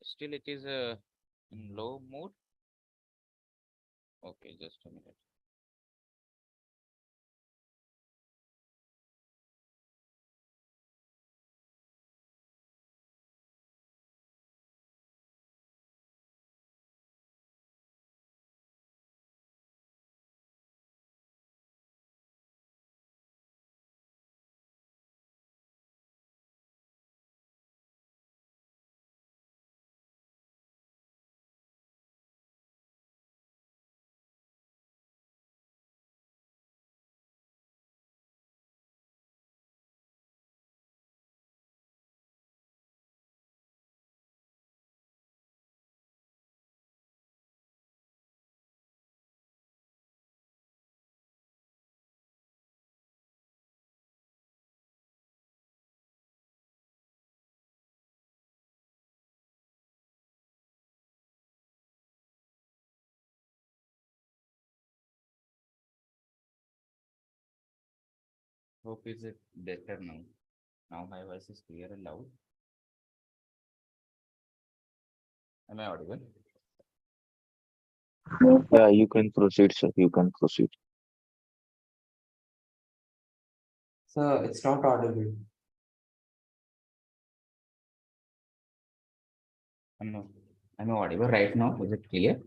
still it is in low mode. Okay, just a minute. Hope is it better now. Now my voice is clear and loud. Am I audible? Yeah, you can proceed, sir. You can proceed. Sir, it's not audible. I'm audible right now. Is it clear?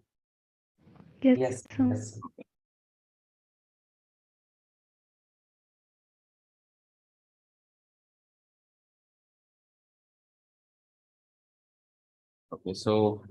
Yes, sir. yes. Okay, so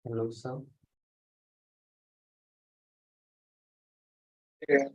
Hello, sir. Yeah.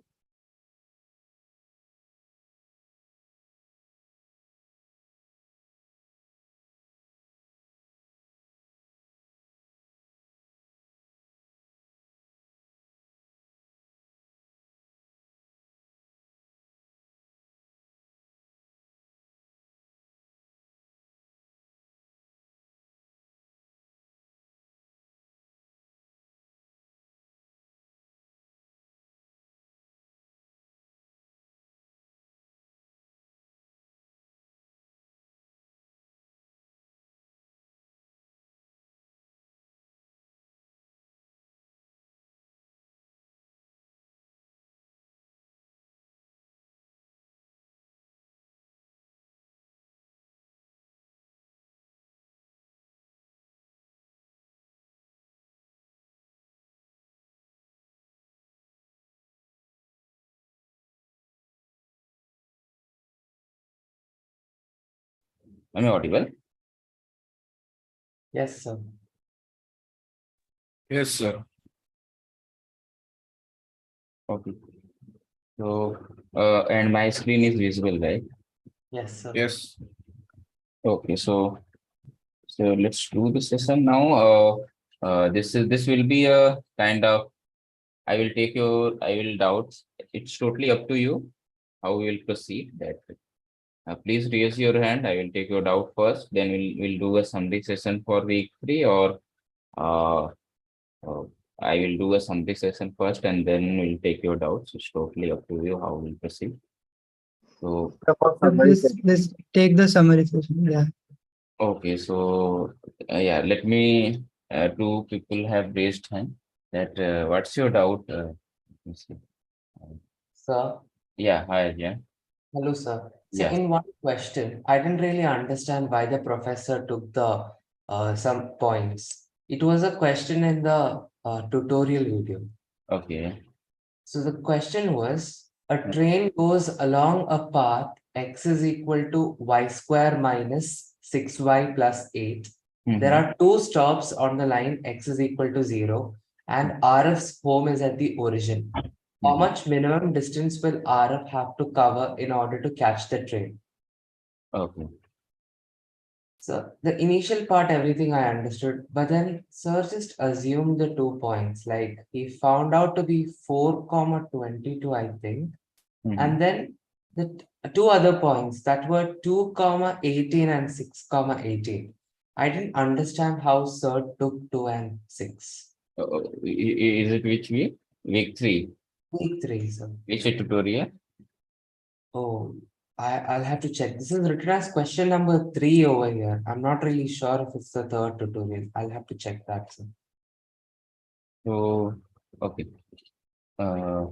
am I audible? Yes, sir. Yes, sir. Okay. So and my screen is visible, right? Yes, sir. Yes. Okay, so So let's do the session now. This will be a kind of, I will doubts. It's totally up to you how we will proceed. That please raise your hand. I will take your doubt first. Then we'll do a summary session for week 3, or uh, uh, I will do a summary session first, and then we'll take your doubts. It's totally up to you how we'll proceed. So Let's take the summary session. Yeah. okay, so yeah, let me. Two people have raised hand. That what's your doubt? Let me see. Sir, Yeah, hi, yeah, hello, sir. So yeah, in one question, I didn't really understand why the professor took the some points. It was a question in the tutorial video. okay, So the question was, a train goes along a path x is equal to y square minus 6y plus 8. There mhm, are two stops on the line x is equal to 0 and RF's home is at the origin. How mhm, much minimum distance will RF have to cover in order to catch the train? okay, So the initial part, everything I understood, but then sir just assumed the 2 points. Like he found out to be 4, 22, I think. mhm. And then the two other points that were 2, 18 and 6, 18. I didn't understand how sir took 2 and 6. Is it which week? Week 3. Week 3, sir. Which tutorial? Oh, I'll have to check. This is written as question number 3 over here. I'm not really sure if it's the third tutorial. I'll have to check that, sir. So okay. Uh,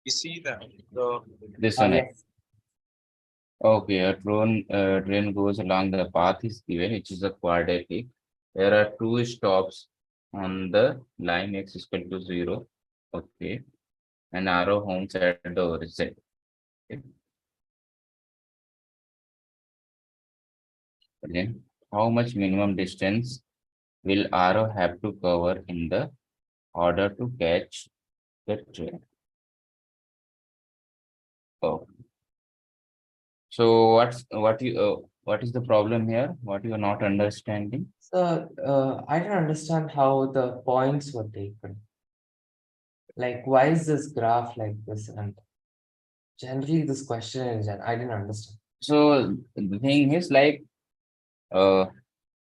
You see that this one. Yes. Okay, train goes along the path is given, which is a quadratic. There are two stops on the line x is equal to 0. Okay, and arrow homes at the origin. Okay. Then, how much minimum distance will arrow have to cover in the order to catch the train? Oh, so what is the problem here? What you are not understanding? So I don't understand how the points were taken. Like, why is this graph like this? And generally, this question is, I didn't understand. So the thing is like, uh,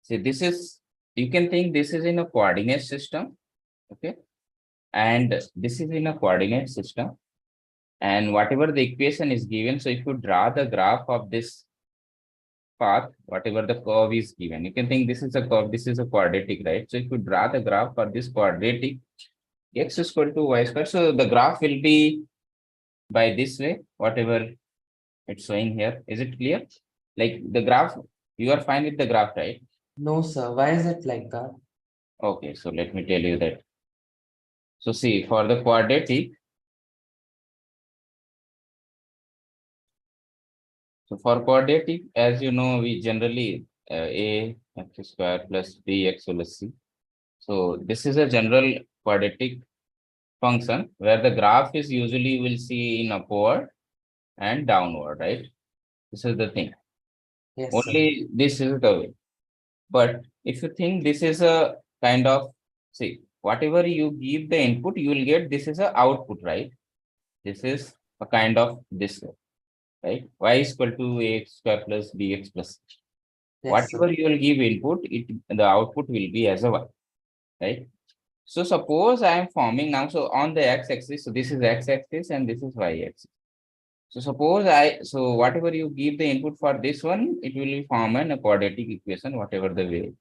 see, this is, you can think this is in a coordinate system, okay, and this is in a coordinate system, and whatever the equation is given. So if you draw the graph of this path, whatever the curve is given, you can think this is a curve, this is a quadratic, right? So if you draw the graph for this quadratic, x is equal to y square. So the graph will be by this way, whatever it's showing here. Is it clear? Like the graph, you are fine with the graph, right? No, sir. Why is it like that? Okay, so let me tell you that. So see, for the quadratic, so for quadratic, as you know, we generally a x square plus bx plus c. So this is a general quadratic function where the graph is usually will see in upward and downward, right? This is the thing. Yes, sir. Only this is the way. But if you think this is a kind of, see, whatever you give the input, you will get this is a output, right? This is a kind of this way, right? Y is equal to ax square plus bx plus c. Yes, sir. Whatever you will give input, the output will be as a y, right? So suppose I am forming now, so on the x-axis, so this is x-axis and this is y-axis. So suppose so whatever you give the input for this one, it will be form a quadratic equation, whatever the way.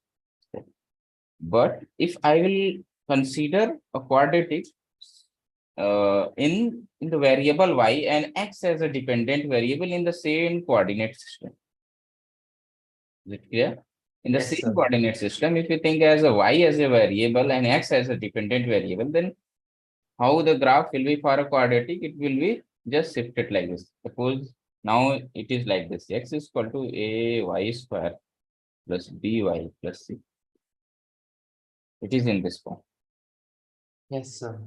But if I will consider a quadratic in the variable y and x as a dependent variable in the same coordinate system. Is it clear? In the Yes, same sir. coordinate system, if you think as a y as a variable and x as a dependent variable, then how the graph will be for a quadratic, it will be just shifted like this. Suppose now it is like this, x is equal to a y square plus by plus c. It is in this form. Yes, sir.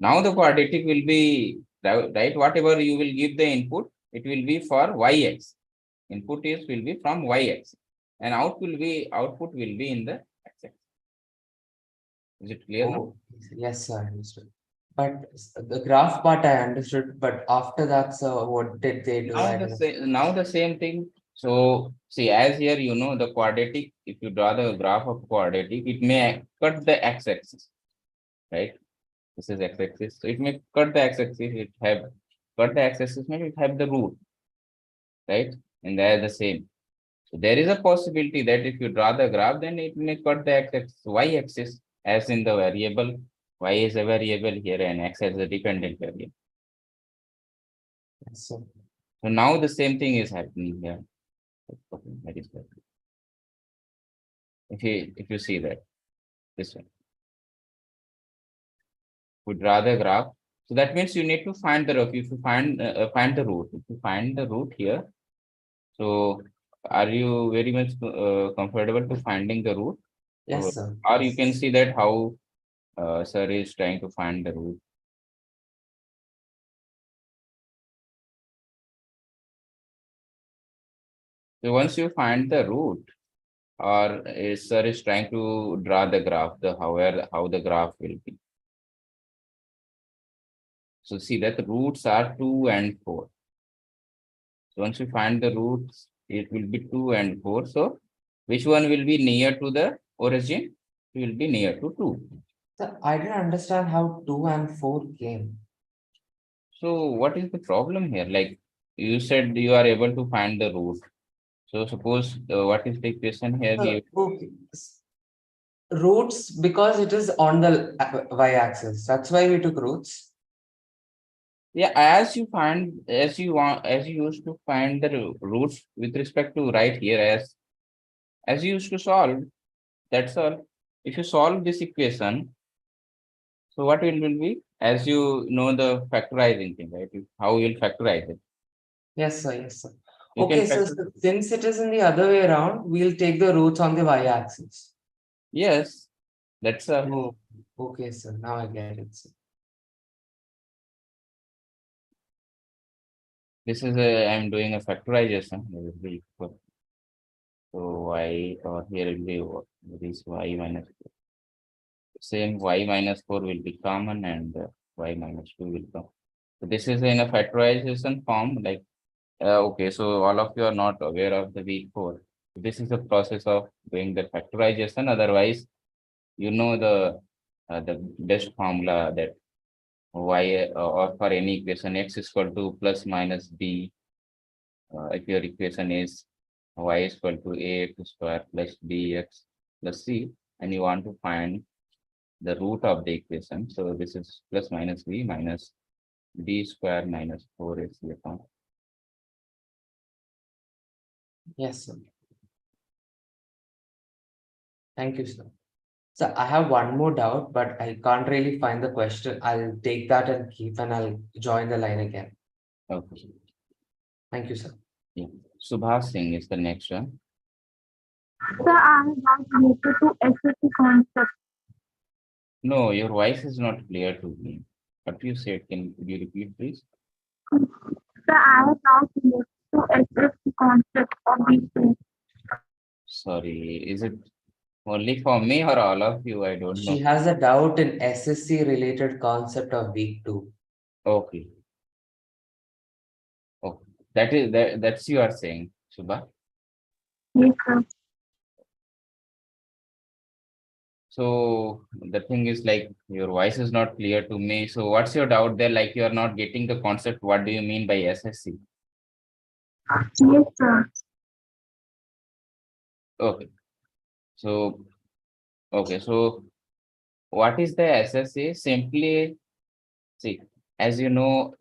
Now the quadratic will be right? Whatever you will give the input, it will be for y-axis. Input will be from y-axis, and output will be in the x-axis. Is it clear now? Oh, yes, sir, I understood. But the graph part I understood, but after that, sir, what did they do? I don't know. Now the same thing. So see, as here the quadratic, if you draw the graph of quadratic, it may cut the x-axis, right? This is x-axis, so it may cut the x-axis. It have cut the x-axis, maybe it have the root, right? And they are the same. So there is a possibility that if you draw the graph, then it may cut the x-axis, y-axis, as in the variable. Y is a variable here, and x is a dependent variable. Yes, sir. So now the same thing is happening here. Okay, that is good. If you see that this one, we draw the graph. So that means you need to find the root. If you find the root, if you find the root here, so are you very much comfortable to finding the root? Yes, sir. Or you can see that how sir is trying to find the root. So once you find the root, or sir is trying to draw the graph, how the graph will be. So see that the roots are 2 and 4. So once you find the roots, it will be 2 and 4. So which one will be near to the origin? It will be near to 2. Sir, I didn't understand how 2 and 4 came. So what is the problem here? Like you said, you are able to find the root. So suppose what is the equation here? Okay. Roots, because it is on the y-axis. That's why we took roots. Yeah, as you used to find the roots with respect to right here, as you used to solve. That's all. If you solve this equation, so what will be? As you know the factorizing thing, right? How you will factorize it. Yes, sir. Yes, sir. You can Okay, so since it is in the other way around, we'll take the roots on the y-axis. Yes, that's a. Oh, okay, sir. Now I get it, sir. This is a. I'm doing a factorization. It will be equal. So y or here will be this y minus 4. Same y minus 4 will be common, and y minus 2 will come. So this is in a factorization form. Like okay, so all of you are not aware of the week 4. This is the process of doing the factorization. Otherwise, you know the best formula that y or for any equation x is equal to plus minus b. If your equation is y is equal to ax square plus bx plus c, and you want to find the root of the equation. So this is plus minus b minus b square minus 4 is the form. Yes, sir. Thank you, sir. So I have one more doubt, but I can't really find the question. I'll take that and keep, and I'll join the line again. Okay. Thank you, sir. Yeah. Subhas Singh is the next one. Sir, I am not related to SSC concept. No, your voice is not clear to me. What you said, could you repeat, please? Sir, I am not related to SSC concept of these things. Sorry, is it only for me or all of you? I don't know. She has a doubt in SSC related concept of week 2. Okay. Okay. That's you are saying, Subha. Yes, sir. So the thing is like your voice is not clear to me. So what's your doubt there? Like you are not getting the concept. What do you mean by SSC? Yes, sir. Okay. So okay. So what is the SSC? Simply see, as you know,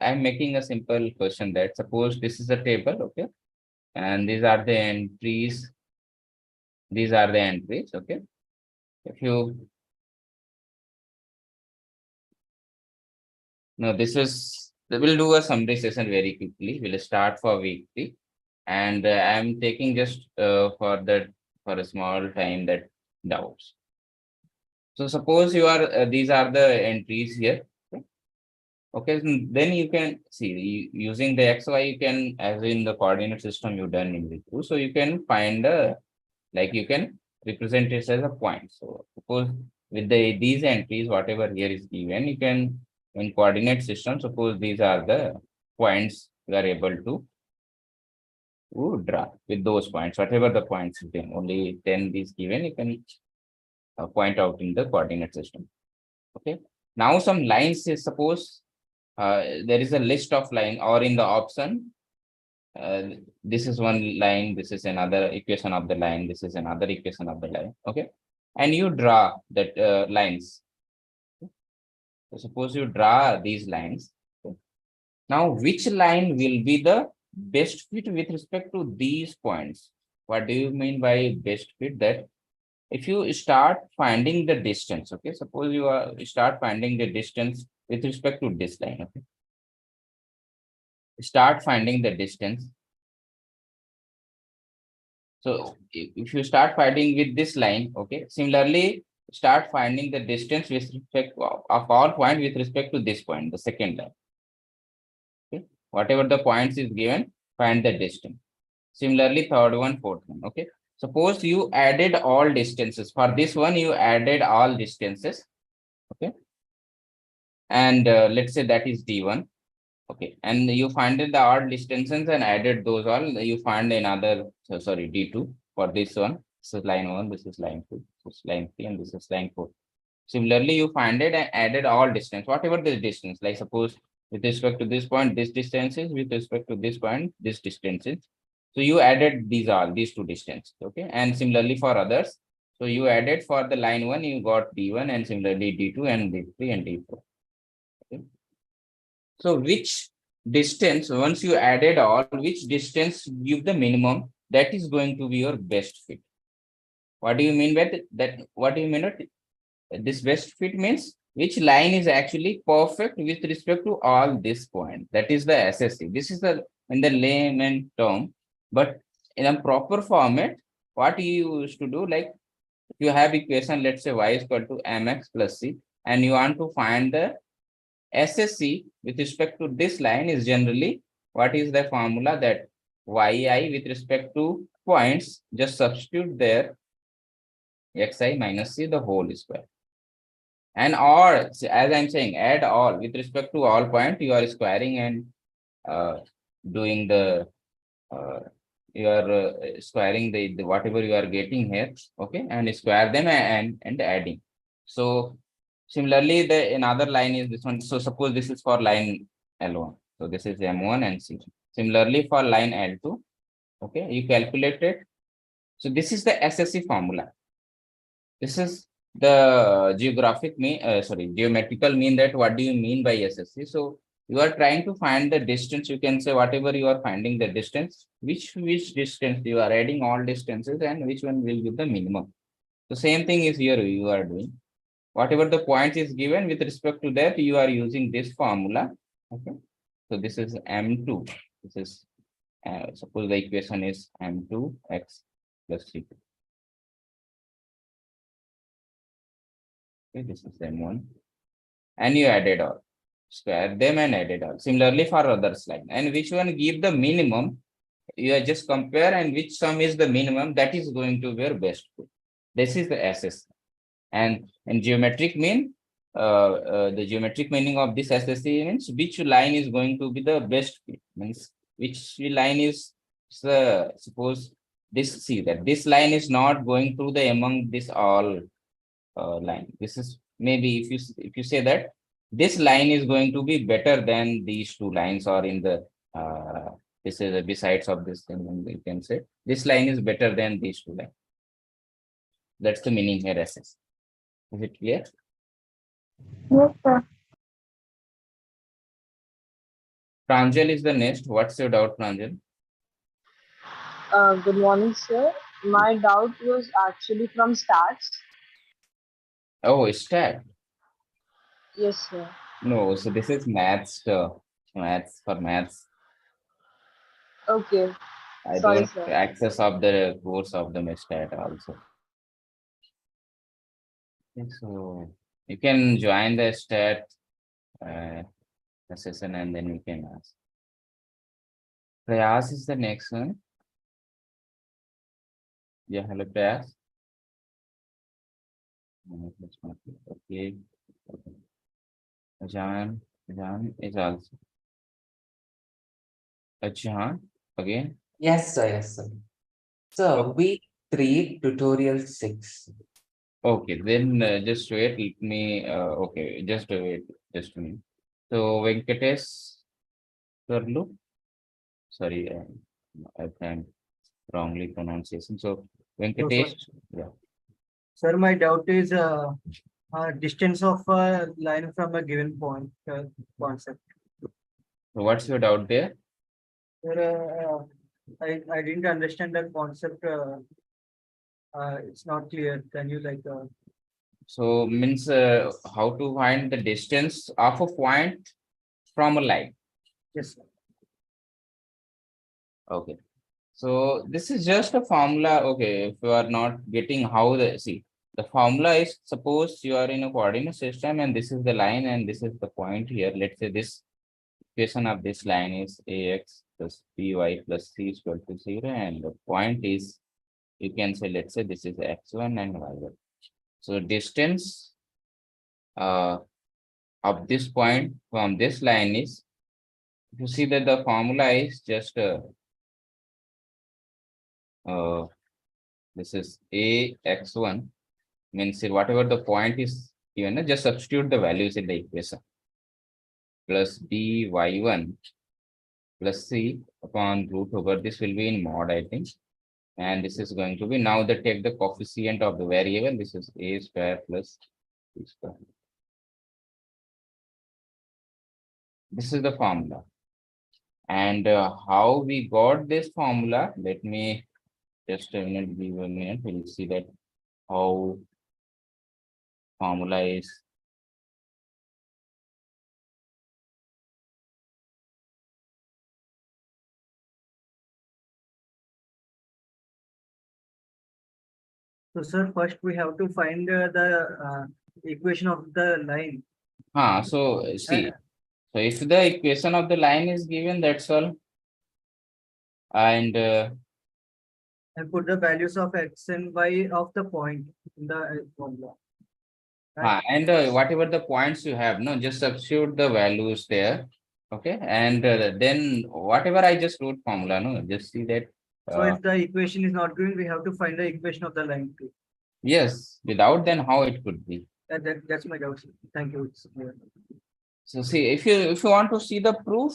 I'm making a simple question that suppose this is a table, okay, and these are the entries. These are the entries, okay. If you no, this is we'll do a summary session very quickly. We'll start for week 3, and I'm taking just for a small time that doubts. So suppose you are these are the entries here. Okay? Okay, then you can see using the xy, you can, as in the coordinate system you done in the two, so you can find a, like you can represent it as a point. So suppose with these entries, whatever here is given, you can, in coordinate system, suppose these are the points you are able to draw with those points, whatever the points is given, only 10 is given, you can point out in the coordinate system. Okay, now some lines is, suppose there is a list of line, or in the option, this is one line, this is another equation of the line, this is another equation of the line. Okay, and you draw that lines. So suppose you draw these lines. Now, which line will be the best fit with respect to these points? What do you mean by best fit? That if you start finding the distance, okay, suppose you start finding the distance with respect to this line, okay, start finding the distance. So if you start finding with this line, okay, similarly start finding the distance with respect of all point with respect to this point, the second line. Okay, whatever the points is given, find the distance. Similarly, third one, fourth one. Okay, suppose you added all distances. For this one, you added all distances. Okay, and let's say that is D1. Okay, and you find the odd distances and added those all. You find another, so sorry, D2 for this one. This is line 1, this is line 2, this is line 3, and this is line 4. Similarly, you find it and added all distance, whatever the distance. Like suppose with respect to this point, this distance is, with respect to this point, this distance is. So you added these two distances. Okay, and similarly for others. So you added for the line 1, you got D1, and similarly D2 and D3 and D4. Okay. So which distance, once you added all, which distance give the minimum, that is going to be your best fit. What do you mean by that? What do you mean by this best fit means which line is actually perfect with respect to all this point. That is the SSC. This is the in the layman term, but in a proper format, what you used to do, like if you have equation, let's say y is equal to mx plus c, and you want to find the SSC with respect to this line is generally, what is the formula, that yi with respect to points, just substitute there xi minus c the whole square. And or, as I'm saying, add all with respect to all point, you are squaring and doing the you are squaring the whatever you are getting here, okay, and square them and adding. So similarly, the another line is this one. So suppose this is for line L1. So this is M1 and C. Similarly for line L2, okay, you calculate it. So this is the SSC formula. This is the geometrical mean, that what do you mean by SSC? So you are trying to find the distance. You can say whatever you are finding the distance, which distance you are adding all distances, and which one will give the minimum. The same thing is here you are doing. Whatever the point is given with respect to that, you are using this formula. Okay, so this is M2. This is suppose the equation is M2 x plus C2. Okay, this is M1, and you added all, square them and added all. Similarly for others line, and which one give the minimum, you are just compare, and which sum is the minimum, that is going to be your best fit. This is the SS. And in geometric mean, the geometric meaning of this SSC means which line is going to be the best fit, means which line is the, suppose this, see that this line is not going through the among this all line. This is maybe if you say that this line is going to be better than these two lines, or in the this is besides of this thing, you can say this line is better than these two lines. That's the meaning here, SS. Is it clear? Yes, sir. Pranjal is the next. What's your doubt, Pranjal? Good morning, sir. My doubt was actually from stats. Oh, stat. Yes, sir. No, so this is maths. Maths for maths. Okay. I Sorry, don't sir. access of the course of the stat also. Okay, so you can join the stat. the session and then we can ask. Prayas is the next one. Yeah, hello Prayas. No, that's not it. Okay. Jan is also. Jan again. Yes, sir. Yes, sir. So week 3, tutorial 6. Okay, then just wait. Let me. Okay, just wait. Just a minute. So Venkatesh Karlu. Sorry, I can wrongly pronunciation. So Venkatesh. Yeah. Sir, my doubt is distance of a line from a given point concept. So what's your doubt there? Sir, I didn't understand that concept. It's not clear. Can you So means how to find the distance of a point from a line. yes, sir. Okay. So this is just a formula. Okay, if you are not getting how the formula is, suppose you are in a coordinate system and this is the line and this is the point here. Let's say this equation of this line is ax plus by plus c is equal to 0 and the point is, you can say, let's say this is x1 and y1. So distance of this point from this line is, you see that the formula is just this is ax1 means whatever the point is given, just substitute the values in the equation plus by1 plus c upon root over this will be in mod, I think, and this is going to be, now they take the coefficient of the variable, this is a square plus b square. This is the formula. And how we got this formula, let me just a minute, give a minute, we'll see that how formula is. So, sir, first we have to find the equation of the line. So see, so if the equation of the line is given, that's all. And And put the values of x and y of the point in the formula. and whatever the points you have, no, just substitute the values there. Okay, and then whatever I just wrote formula, no, just see that. So if the equation is not given, we have to find the equation of the line too. Yes, without then how it could be. That's my doubt, sir. Thank you. So see, if you want to see the proof,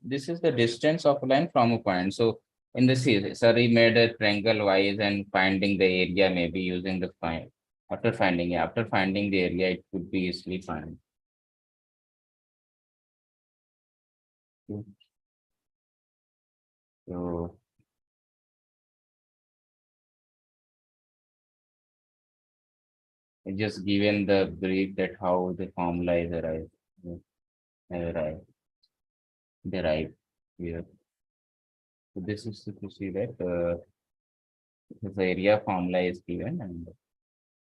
this is the distance of a line from a point. So in the series, sir, he made a triangle wise and finding the area, maybe using the find. After finding the area, it could be easily found. So it just given the brief that how the formula is derived here. So this is to see that this area formula is given, and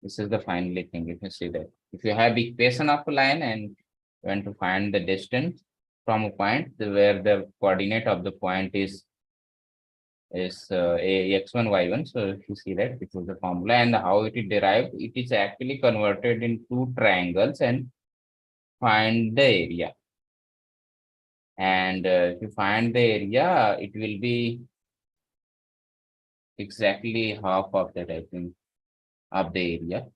this is the final thing. If you see that, if you have equation of a line and you want to find the distance from a point where the coordinate of the point is x1 y1. So if you see that, this is the formula, and how it is derived, it is actually converted into triangles and find the area. And if you find the area, it will be exactly half of that, I think, of the area,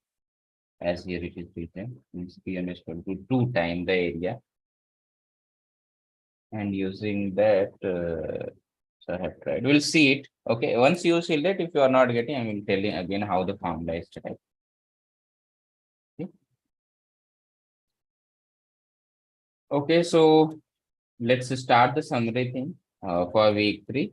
as here it is written, means p is equal to 2 times the area. And using that, so I have tried. We'll see it. Okay, once you see that, if you are not getting, I will tell you again how the formula is derived. Okay, so let's start the summary thing for week 3.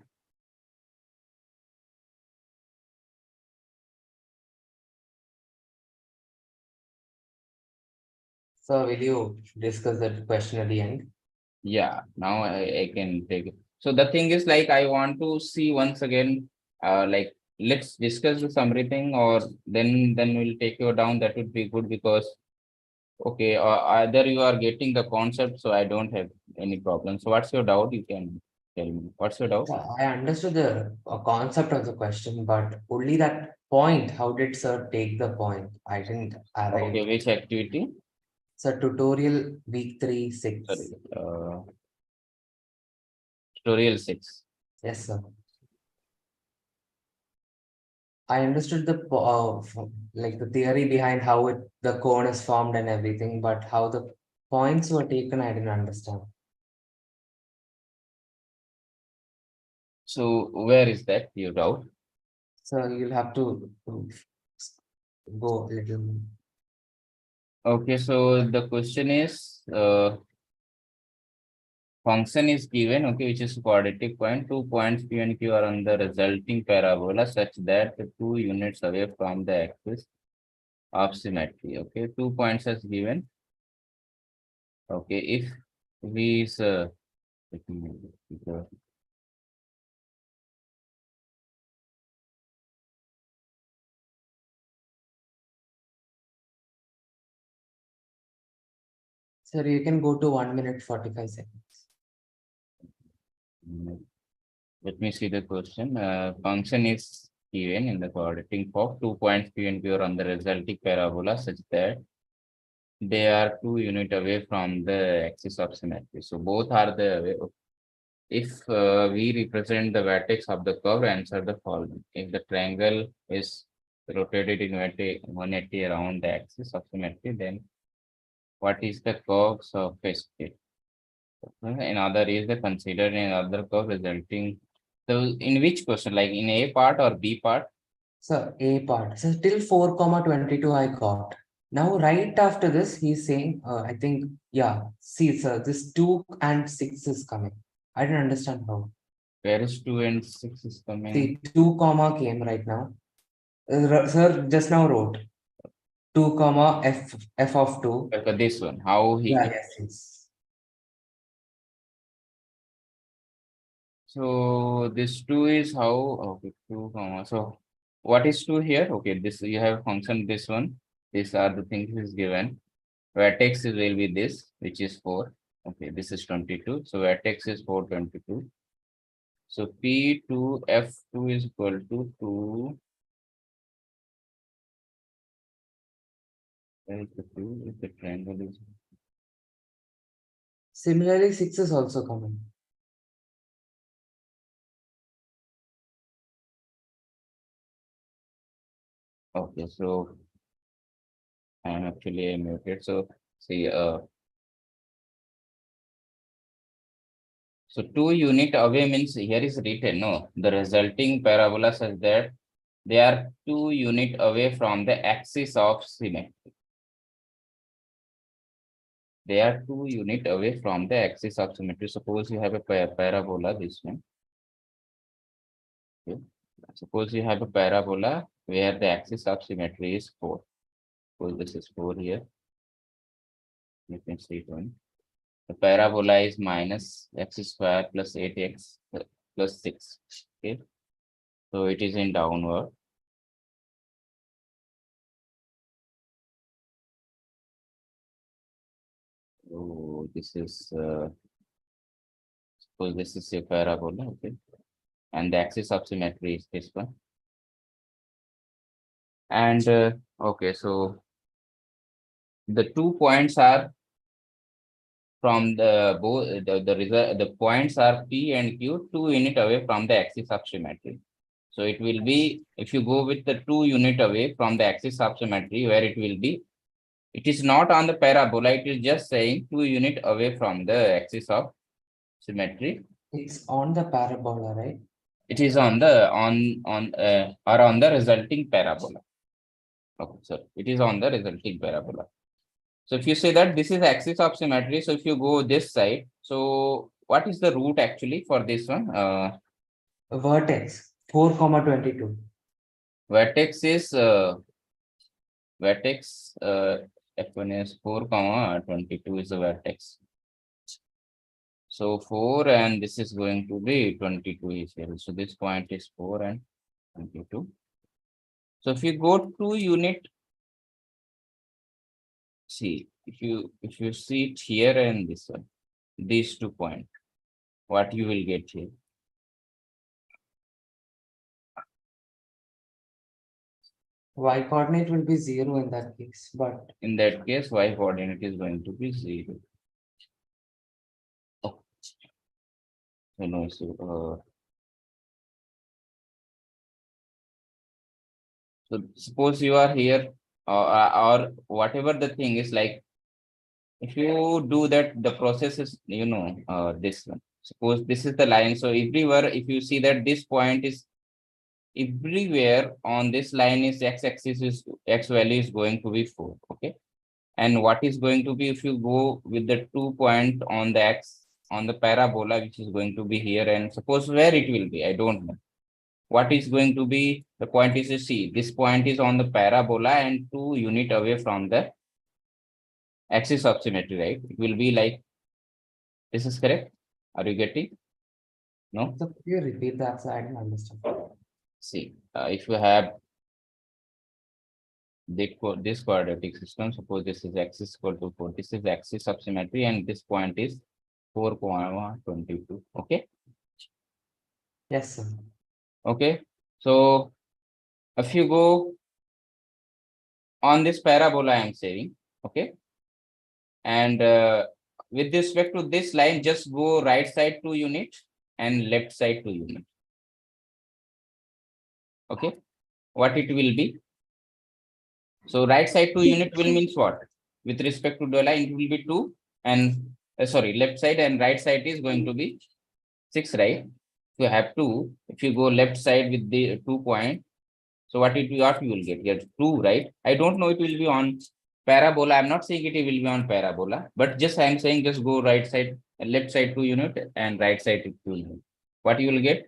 So will you discuss that question at the end? Yeah, now I can take it. So the thing is, like, I want to see once again, like, let's discuss the summary thing, or then we'll take you down. That would be good, because Okay, either you are getting the concept, so I don't have any problem. So what's your doubt? You can tell me. What's your doubt? Yeah, I understood the concept of the question, but only that point. How did sir take the point? I didn't arrive. Okay, which activity? So tutorial week 3, Sorry, 6. tutorial 6. Yes, sir. I understood the like the theory behind how the cone is formed and everything, but how the points were taken, I didn't understand. So where is that your doubt? So you'll have to go a little. Okay, so the question is, function is given, okay, which is quadratic point. 2 points P and Q are on the resulting parabola such that the 2 units away from the axis of symmetry. Okay, 2 points as given. Okay, if V is let me go. Sir, you can go to 1 minute 45 seconds. Let me see the question. Function is given in the quadratic form. 2 points P and Q are on the resulting parabola such that they are 2 units away from the axis of symmetry. So both are the away. If we represent the vertex of the curve, answer the following. If the triangle is rotated in 180 around the axis of symmetry, then what is the curve surface state? Another is the considered another curve resulting. So in which question, like in A part or B part? So A part. So till 4, 22 I got. Now right after this, he's saying, I think, yeah, see, sir, this 2 and 6 is coming. I didn't understand how. Where is 2 and 6 is coming? See, 2 comma came right now. Sir just now wrote 2 comma f of 2. Okay, this one. How he? Yeah, yes. So this 2 is how? Okay, 2 comma. So what is 2 here? Okay, this you have function this one. These are the things is given. Vertex will be this, which is 4. Okay, this is 22. So vertex is 422. So P2 F2 is equal to 2. Where is the 2? If the triangle is Similarly, 6 is also coming. okay, so I am actually muted. So see, so 2 unit away means here is written, no, the resulting parabola such that they are 2 unit away from the axis of symmetry. They are 2 unit away from the axis of symmetry. Suppose you have a parabola, this one. Okay. Suppose you have a parabola where the axis of symmetry is 4. Suppose this is 4 here. You can see it one. The parabola is minus x square plus 8x plus 6. Okay. So it is in downward. So this is suppose this is a parabola, okay, and the axis of symmetry is this one. And okay, so the 2 points are from the both the result. The points are P and Q 2 unit away from the axis of symmetry. So it will be if you go with the 2 unit away from the axis of symmetry, where it will be. It is not on the parabola. It is just saying 2 unit away from the axis of symmetry. It's on the parabola, right? It is on the or on the resulting parabola. Okay, so it is on the resulting parabola. So if you say that this is axis of symmetry, so if you go this side, so what is the root actually for this one? Vertex 4, 22. Vertex is vertex F1 is 4, 22 is the vertex. So 4 and this is going to be 22 is here. So this point is 4 and 22. So if you go to unit, see, if you see it here and this one, these 2 points, what you will get here? Y coordinate will be 0 in that case, but In that case, y coordinate is going to be 0. Oh. So no, so suppose you are here, or whatever the thing is, like if you do that, the process is, this one. Suppose this is the line. So everywhere, if you see that this point is everywhere on this line is x-axis is x value is going to be 4. Okay. And what is going to be if you go with the 2 point on the x on the parabola, which is going to be here, and suppose where it will be, I don't know. What is going to be the point is, you see, this point is on the parabola and 2 unit away from the axis of symmetry, right? It will be like this is correct. Are you getting? No? so could you repeat that? So I didn't understand. See, if you have this quadratic system, suppose this is x is equal to 4, this is axis of symmetry, and this point is 4,22. Okay. Yes, sir. Okay. So if you go on this parabola, I am saying, okay. And with respect to this line, just go right side 2 unit and left side 2 unit. Okay. What it will be? So right side 2 unit will means what? With respect to the line, it will be 2, and sorry, left side and right side is going to be 6, right? You have 2. If you go left side with the 2 point, so what you will get? You have 2, right? I don't know it will be on parabola. I'm not saying it will be on parabola, but just I'm saying just go right side, left side 2 unit and right side 2 unit. What you will get?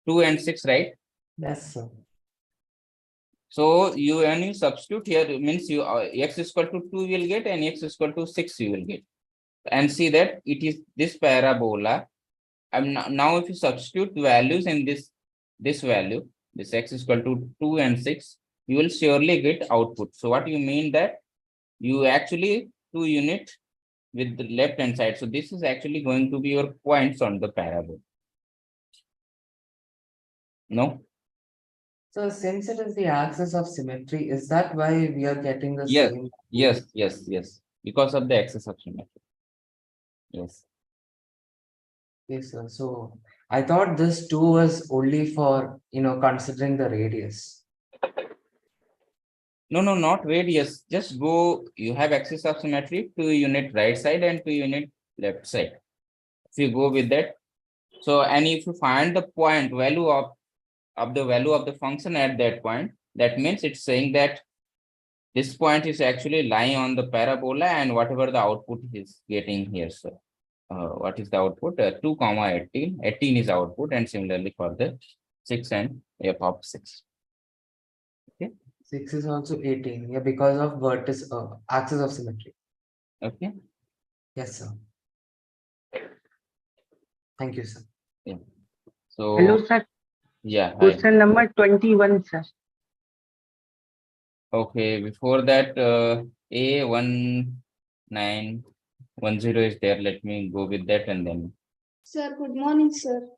2 and 6, right? Yes, sir. So you when you substitute here, it means you x is equal to 2 you will get, and x is equal to 6 you will get. And see that it is this parabola. Now if you substitute values in this value, this x is equal to 2 and 6, you will surely get output. So what you mean that you actually 2 unit with the left hand side. So this is actually going to be your points on the parabola. No? So since it is the axis of symmetry, is that why we are getting the Yes. same? Yes. Because of the axis of symmetry. Yes. Yes, sir. So I thought this 2 was only for, considering the radius. No, not radius. Just go, you have axis of symmetry, 2 unit right side and 2 unit left side. If you go with that. So, and if you find the point value of the value of the function at that point, that means it's saying that this point is actually lying on the parabola, and whatever the output is getting here. So, what is the output? 2, 18. 18 is output, and similarly for the 6 and f of 6. Okay. 6 is also 18. Yeah, because of vertex axis of symmetry. Okay. Yes, sir. Thank you, sir. Yeah. So, Hello, sir. yeah. Hi. Question number 21, sir. Okay, before that, A1910 is there. Let me go with that and then Sir, good morning, sir.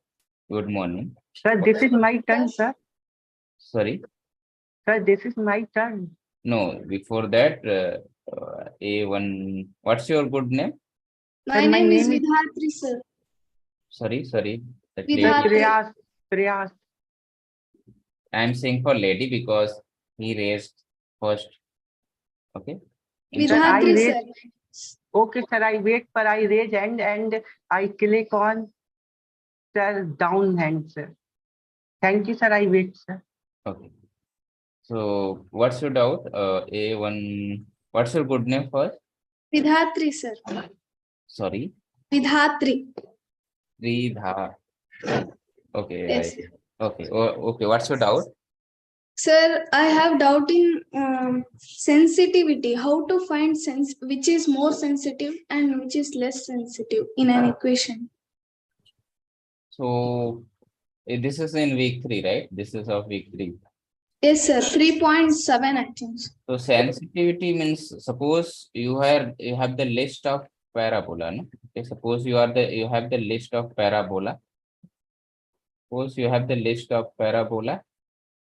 good morning. Sir, this is my turn, sir. Sorry. Sir, this is my turn. No, before that, A1, what's your good name? My Sir, my name is name is- Vidhatri, sir. Sorry. That Vidha- lady. Sir, Priyas. I'm saying for lady because he raised first. Okay. Sir, I Vidhatri, raise- sir. Okay, sir, I wait for I raise hand and I click on sir down hand, sir. Thank you, sir. I wait, sir. Okay. So what's your doubt? A1, what's your good name first? Vidhatri, sir. Sorry. Vidhatri. Tridha. Okay, Yes, right. sir. Okay. Okay. What's your doubt? Sir, I have doubt in sensitivity. How to find which is more sensitive and which is less sensitive in an equation? So this is in week 3, right? This is of week 3. Yes, sir. 3.7, I think. So sensitivity means suppose you have the list of parabola. No? Okay, suppose you have the list of parabola. Suppose you have the list of parabola.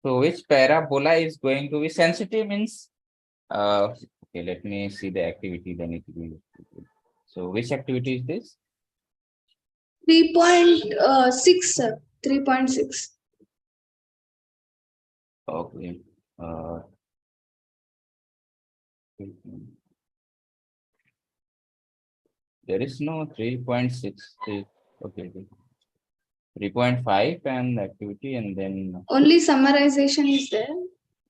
So which parabola is going to be sensitive means okay, let me see the activity, then it will. So which activity is this? 3.6, sir. 3.6. Okay. There is no 3.6. Okay. 3.5 and activity and then Only summarization is there,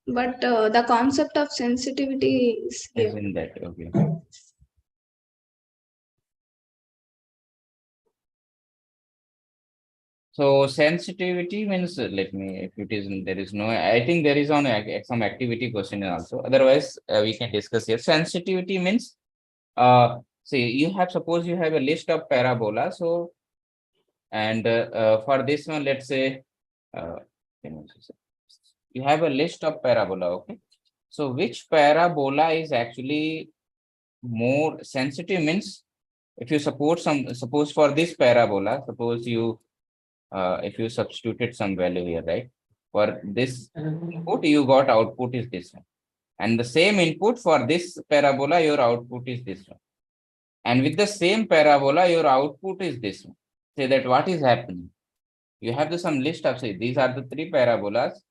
but the concept of sensitivity is is here. in that. Okay. So sensitivity means let me, if it is there is no, I think there is on some activity question also. Otherwise, we can discuss here. Sensitivity means see you have, suppose you have a list of parabola. So and for this one, let's say you have a list of parabola. Okay. So which parabola is actually more sensitive means if you suppose for this parabola, suppose you if you substituted some value here, right? For this input, you got output is this one. And the same input for this parabola, your output is this one. And with the same parabola, your output is this one. Say that what is happening? You have some list of, say, these are the three parabolas.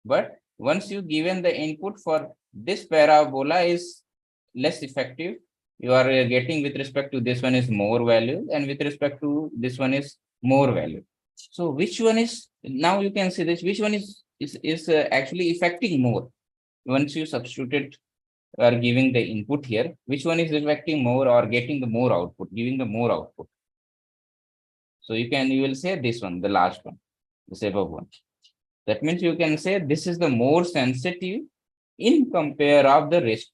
But once you given the input for this parabola is less effective, you are getting with respect to this one is more value, and with respect to this one is more value. So which one is, now you can see this, which one is actually affecting more? Once you substituted or giving the input here, which one is affecting more or getting the more output, giving the more output? So you will say this one, the last one, the above one. That means you can say this is the more sensitive in compare of the rest.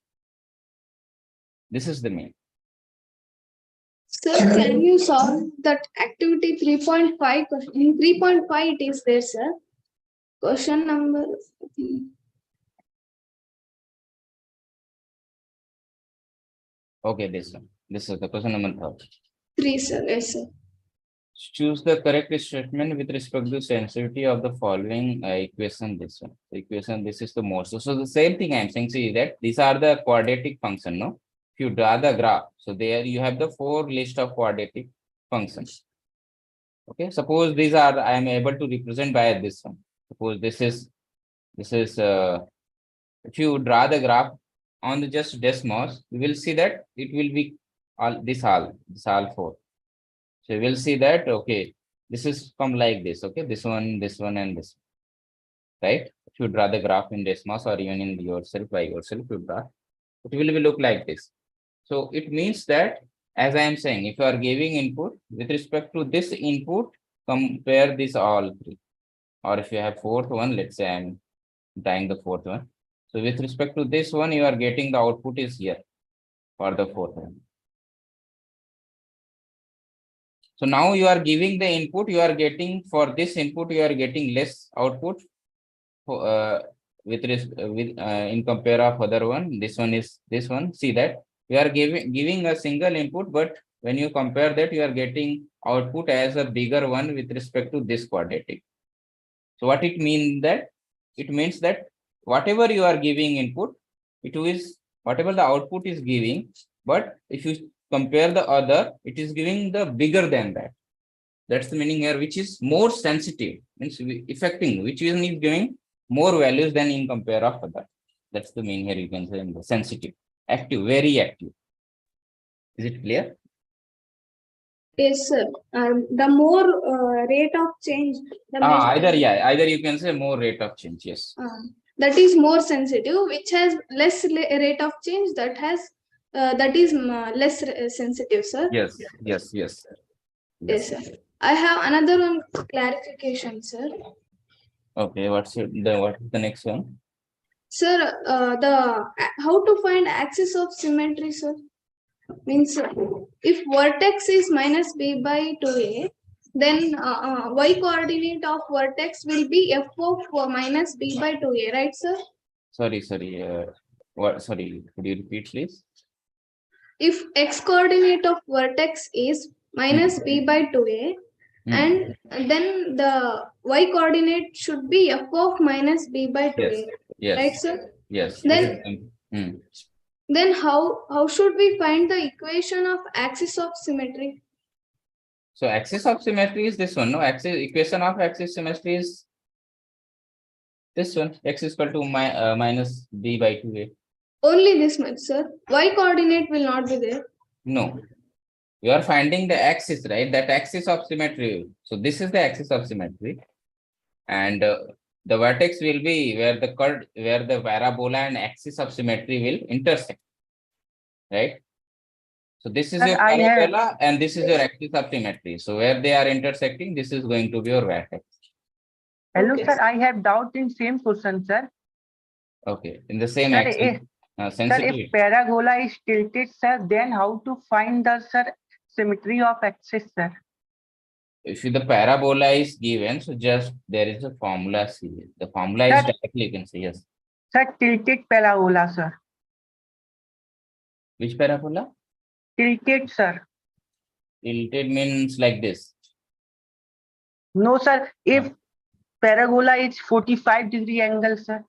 This is the main. Sir, can you solve that activity 3.5 question? In 3.5 it is there, sir. Question number Okay, this one. This is the question number 3, sir. Yes, sir. choose the correct statement with respect to sensitivity of the following equation. This one, the equation, this is the most. So the same thing I'm saying, see that these are the quadratic function, no? If you draw the graph, so there you have the 4 list of quadratic functions. Okay, suppose these are, I am able to represent by this one. Suppose this is if you draw the graph on the just Desmos, you will see that it will be all 4. So you will see that, okay, this is come like this, okay, this one, and this one, right? If you draw the graph in Desmos or even in yourself, by yourself, you draw, it will be look like this. So it means that, as I am saying, if you are giving input with respect to this input, compare this all 3. Or if you have 4th one, let's say I'm drawing the 4th one. So with respect to this one, you are getting the output is here for the 4th one. So now you are giving the input, you are getting for this input, you are getting less output in compare of other one. This one is this one. See that you are giving a single input, but when you compare that, you are getting output as a bigger one with respect to this quadratic. So what it means that? It means that whatever you are giving input, it is whatever the output is giving, but if you compare the other, it is giving the bigger than that. That's the meaning here, which is more sensitive, means affecting, which is giving more values than in compare of other. That's the meaning here, you can say in the sensitive, active, very active. Is it clear? Yes, sir. The more rate of change, the Either you can say more rate of change, yes. that is more sensitive, which has less rate of change, that has that is less sensitive, sir. Yes. Yes, sir. I have another one clarification, sir. Okay, what is the next one? Sir, how to find axis of symmetry, sir? Means if vertex is minus b by 2a, then y coordinate of vertex will be f of minus b by 2a, right, sir? Sorry, what, sorry, could you repeat, please? If x coordinate of vertex is minus b by 2a, and then the y coordinate should be f of minus b by 2a, Yes, right, sir? yes. Then how should we find the equation of axis of symmetry? So axis of symmetry is this one, no? Equation of axis symmetry is this one, x is equal to minus b by 2a. Only this much, sir. Y coordinate will not be there. No, you are finding the axis, right? That axis of symmetry. So this is the axis of symmetry, and the vertex will be where the parabola and axis of symmetry will intersect, right? So this is Sir, your I have- parabola and this is your axis of symmetry. So where they are intersecting, this is going to be your vertex. Hello, Okay. sir. I have doubt in same question, sir. Okay, in the same Sir, axis, Sir, sensitivity. if parabola is tilted, sir, then how to find the symmetry of axis, sir? If the parabola is given, so just there is a formula. See, the formula is Sir. directly, you can say yes. Sir, tilted parabola, sir. Which parabola? Tilted, sir. Tilted means like this. No, sir. If parabola is 45-degree angle, sir.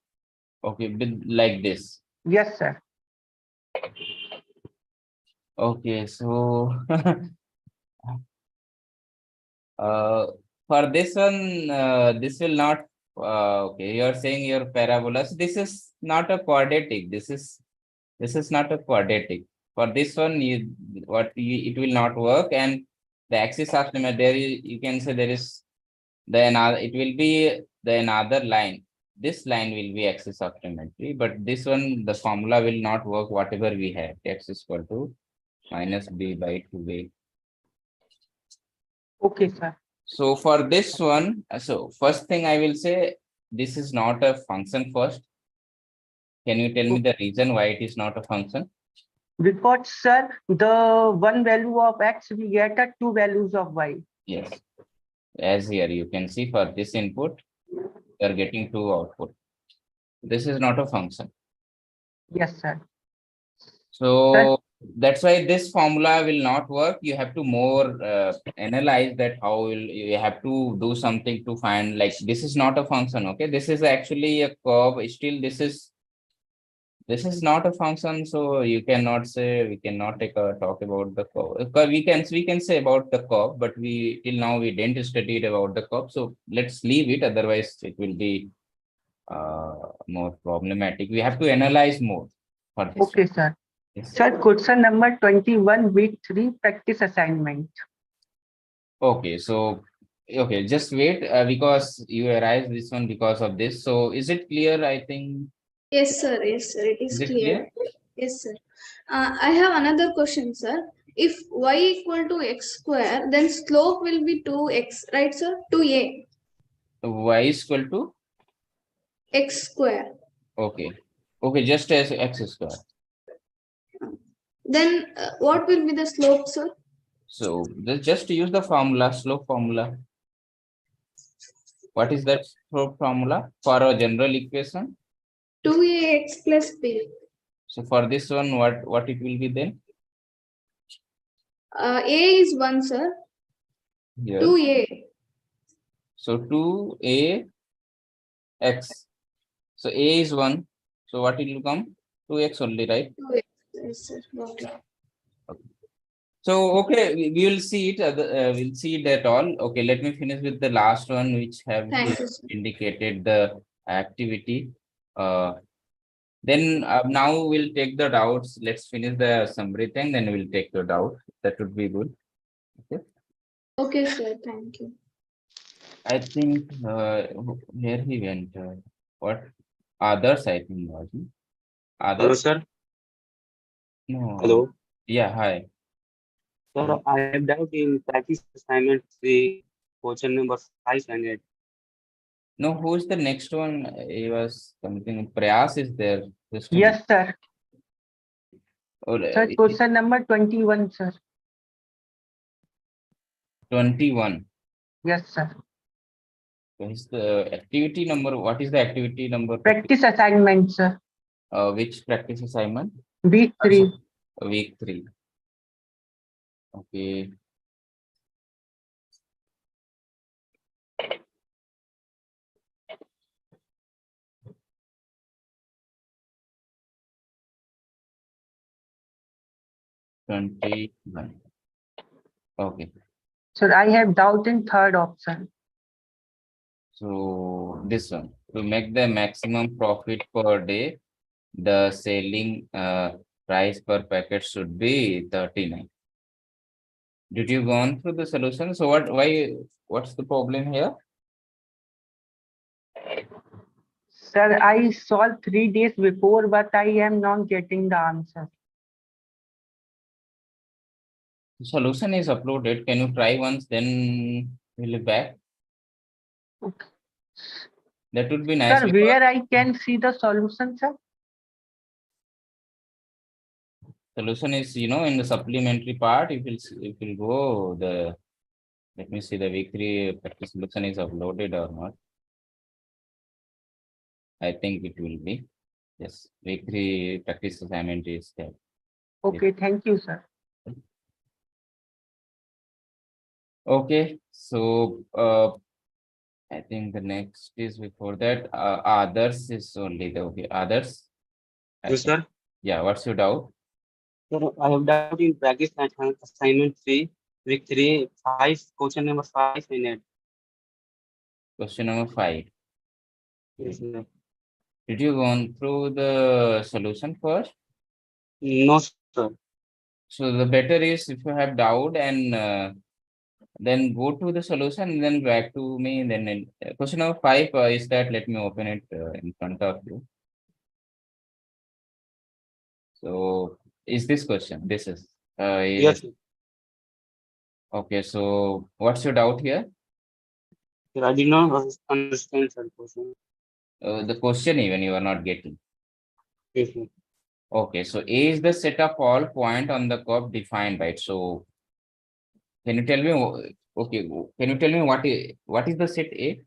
Okay, like this. Yes, sir. Okay, so for this one, this will not. Okay, you are saying your parabola. So this is not a quadratic. This is not a quadratic. For this one, it will not work, and the axis of symmetry there is, you can say there is the another. It will be the another line. This line will be axis of symmetry, but this one the formula will not work. Whatever we have, x is equal to minus b by 2a. Okay, sir. So for this one, so first thing I will say, this is not a function first. Can you tell me the reason why it is not a function? Because, sir, the one value of x, we get a two values of y. Yes. As here you can see for this input, you are getting two output. This is not a function. Yes, sir. So that's why this formula will not work. You have to more analyze that how will you have to do something to find, like this is not a function. Okay, this is actually a curve. Still, this is not a function, so you cannot say, we cannot talk about the curve. We can say about the curve, but we till now we didn't study it about the curve. So let's leave it. Otherwise, it will be more problematic. We have to analyze more for this. Okay, sir. Yes. Sir, question number 21, week 3, practice assignment. Okay, so okay, just wait because you arise this one because of this. So is it clear? I think. Yes, sir. Yes, sir. It is Is it clear. Yes, sir. I have another question, sir. If y equal to x square, then slope will be 2x, right, sir? 2a, Y is equal to. x square. Okay. Okay, just as x square. Then what will be the slope, sir? So just use the formula, slope formula. What is that slope formula for a general equation? 2ax plus b. So for this one, what it will be then? A is 1, sir. Here. 2a. So 2a x. So a is 1. So what it will come? 2x only, right? 2x. Yes, sir. Got it. So okay, we will see it. We'll see it at all. Okay, let me finish with the last one, which have Thank you, sir. indicated the activity. Then now we'll take the doubts. Let's finish the summary thing, then we'll take the doubt. That would be good. Okay. Okay, sir. Thank you. I think where he went. What others? I think was he? Hello, Others. sir. No. Hello. Yeah. Hi. Sir, I have doubt in practice assignment 3, question number 5 and 8. No. Who is the next one? He was something. Prayas is there. Just a Yes, sir. minute. Sir, question number 21, sir. 21. Yes, sir. What is the activity number? What is the activity number? Practice assignment, sir. Which practice assignment? Week 3. Week 3. Okay. $21. Okay. Sir, I have doubt in third option. So this one, to make the maximum profit per day, the selling price per packet should be 39. Did you gone through the solution? So what's the problem here? Sir, I solved 3 days before, but I am not getting the answer. The solution is uploaded. Can you try once, then we'll be back? Okay. That would be nice. Sir, because where I can see the solution, sir? solution is, in the supplementary part, if you go let me see the week 3 practice solution is uploaded or not. I think it will be. Yes, week 3 practice assignment is there. Okay, thank you, sir. Okay, so I think the next is before that, others is only the okay, others. Yes, sir. Yeah, what's your doubt? Sir, I have doubt in practice assignment 3, week 3, 5, question number 5 in it. Question number 5. Yes, sir. Did you go through the solution first? No, sir. So the better is if you have doubt and then go to the solution and then back to me. Then question number 5 is that, let me open it in front of you. So is this question? This is Yes, sir. okay. So what's your doubt here? Sir, I did not understand, sir, question. The question even you are not getting. Yes, sir. Okay, so A is the set of all point on the curve defined by it. So can you tell me? Okay, can you tell me what is the set A?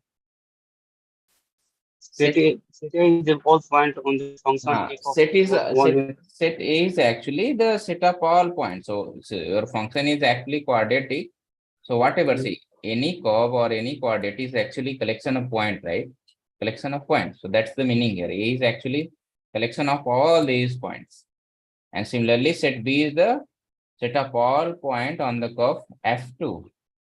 Set A is the all point on the function f of Set is one. set A is actually the set of all points. So your function is actually quadratic. So whatever, see, any curve or any quadrate is actually collection of point, right? Collection of points. So that's the meaning here. A is actually collection of all these points. And similarly, set B is the set of all point on the curve F2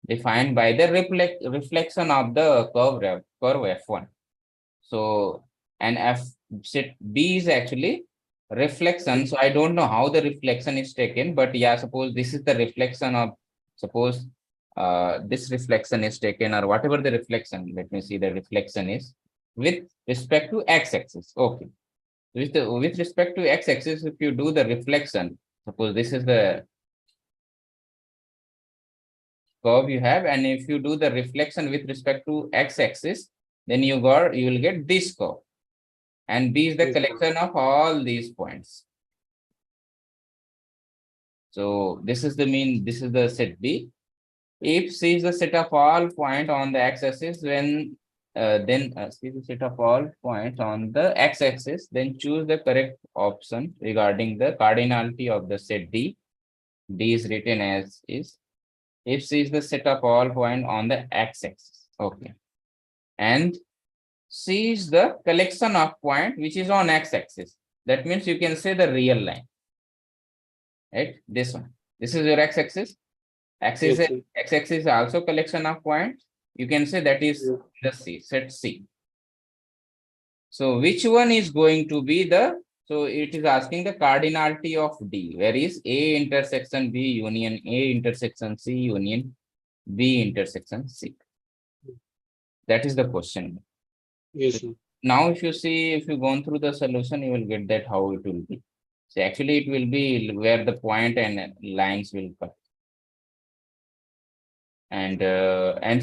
defined by the reflection of the curve F1. So, and F set B is actually reflection. So I don't know how the reflection is taken, but yeah, suppose this is the reflection of, suppose this reflection is taken or whatever the reflection, let me see the reflection is with respect to x-axis. Okay. With respect to x-axis, if you do the reflection, suppose this is the curve you have, and if you do the reflection with respect to x-axis, then you will get this curve. And B is the collection of all these points. So this is the set B. If C is the set of all points on the x-axis, then C is the set of all points on the x-axis, then choose the correct option regarding the cardinality of the set D. D is written as is. If C is the set of all points on the x-axis, okay, and C is the collection of point which is on x-axis. That means you can say the real line, right? This one. This is your x-axis. X-axis is also collection of points. You can say that is the C, set C. So which one is going to be the, so it is asking the cardinality of D, where is A intersection B union A intersection C union B intersection C. That is the question. Yes, sir. Now, if you go through the solution, you will get that how it will be. So actually, it will be where the point and lines will cut. And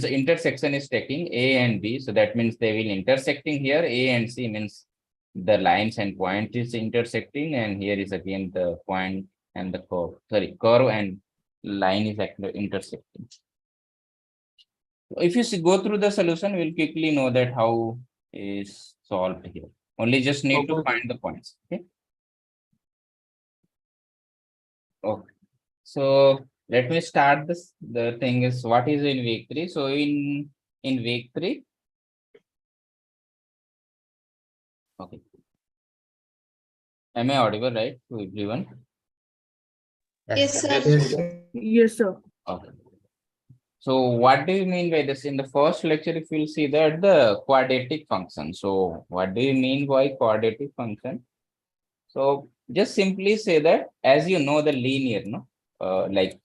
so intersection is taking A and B. So that means they will intersecting here. A and C means the lines and point is intersecting. And here is again the point and the curve. Sorry, curve and line is actually intersecting. If you go through the solution, we'll quickly know that how is solved here. Only just need to Okay. find the points. Okay. Okay. So let me start this. The thing is, what is in week 3? So in week 3. Okay. Am I audible, right, to everyone? Yes, sir. Yes, sir. Yes, sir. Okay. So what do you mean by this? In the first lecture, if you'll see that the quadratic function. So what do you mean by quadratic function? So just simply say that, as you know, the linear, no, like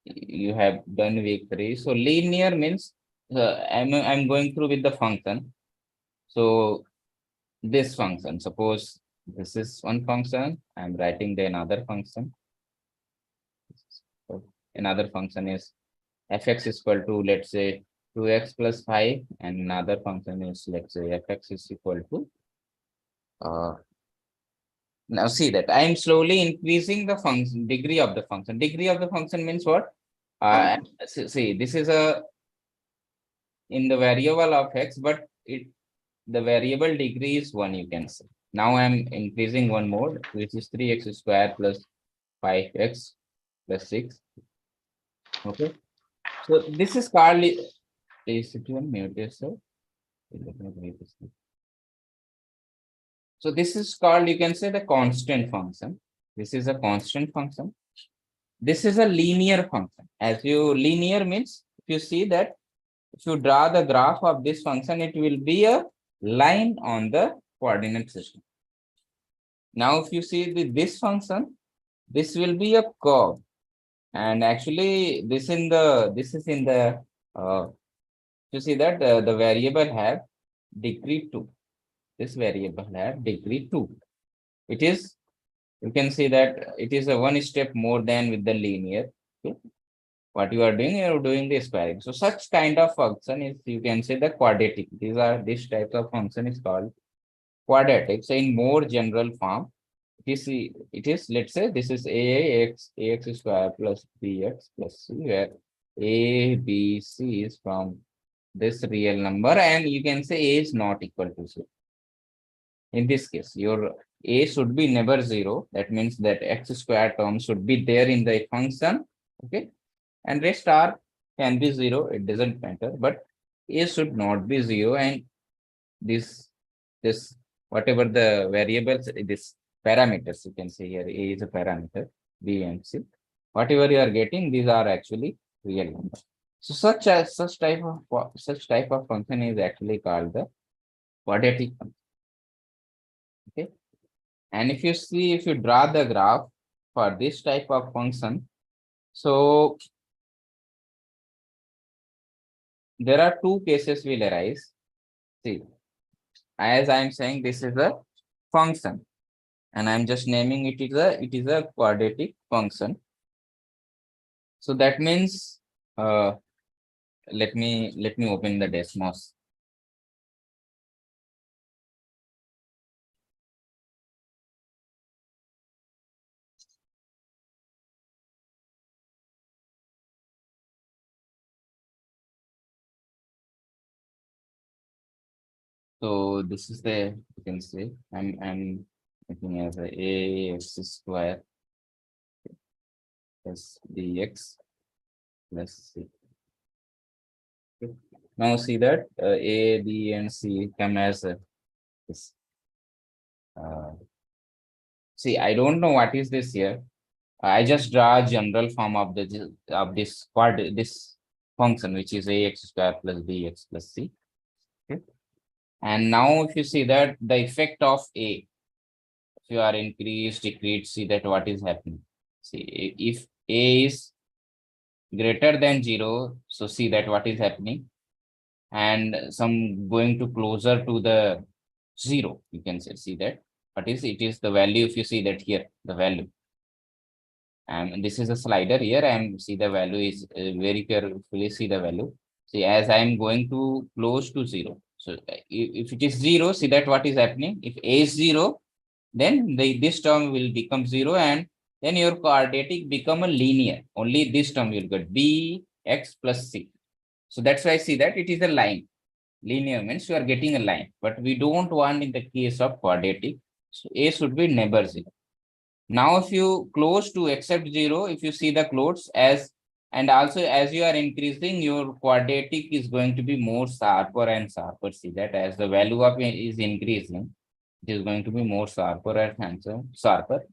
you have done week 3. So linear means I'm going through with the function. So this function, suppose this is one function, I'm writing the another function. So another function is fx is equal to, let's say, 2x plus 5, and another function is, let's say, fx is equal to now see that I am slowly increasing the function degree of the function. Degree of the function means what? See, this is a in the variable of x, but the variable degree is 1, you can say. Now I'm increasing one more, which is 3x square plus 5x plus 6. Okay. So this is called, is it one mute yourself? So this is called, you can say, the constant function. This is a constant function. This is a linear function. As you linear means, if you see that, if you draw the graph of this function, it will be a line on the coordinate system. Now, if you see this function, this will be a curve. And actually, this is in the you see that the variable have degree 2. This variable have degree 2. It is, you can see that it is a one step more than with the linear. Okay. What you are doing the squaring. So such kind of function is, you can say, the quadratic. This type of function is called quadratic. So in more general form, it is, let's say, this is ax square plus bx plus c, where a, b, c is from this real number, and you can say a is not equal to 0. In this case, your a should be never 0. That means that x square term should be there in the function. Okay. And rest r can be 0. It doesn't matter, but a should not be 0. And this whatever the variables, this parameters, you can say here, a is a parameter, b and c. Whatever you are getting, these are actually real numbers. So such type of function is actually called the quadratic function. Okay. And if you draw the graph for this type of function, so there are two cases will arise. See, as I am saying, this is a function, and I'm just naming it is a quadratic function. So that means let me open the Desmos. So this is the, you can say, I'm making as a x square plus dx plus c. Okay. Now see that a, b, and c come as this. See, I don't know what is this here. I just draw a general form of this function, which is ax square plus bx plus c. Okay. And now if you see that the effect of a, if you are increased, decreased, see that what is happening. See, if a is greater than 0, so see that what is happening. And some going to closer to the 0, you can say, see that what is it is the value. If you see that here, the value, and this is a slider here, and see the value is very carefully, see the value. See, as I am going to close to 0, so if it is 0, see that what is happening. If a is 0, then this term will become 0, and then your quadratic become a linear. Only this term will get b x plus c. So that's why I see that it is a line. Linear means you are getting a line, but we don't want in the case of quadratic. So A should be never 0. Now, if you close to except 0, if you see the close as, and also as you are increasing, your quadratic is going to be more sharper and sharper. See that as the value of A is increasing, it is going to be more sharper and sharper.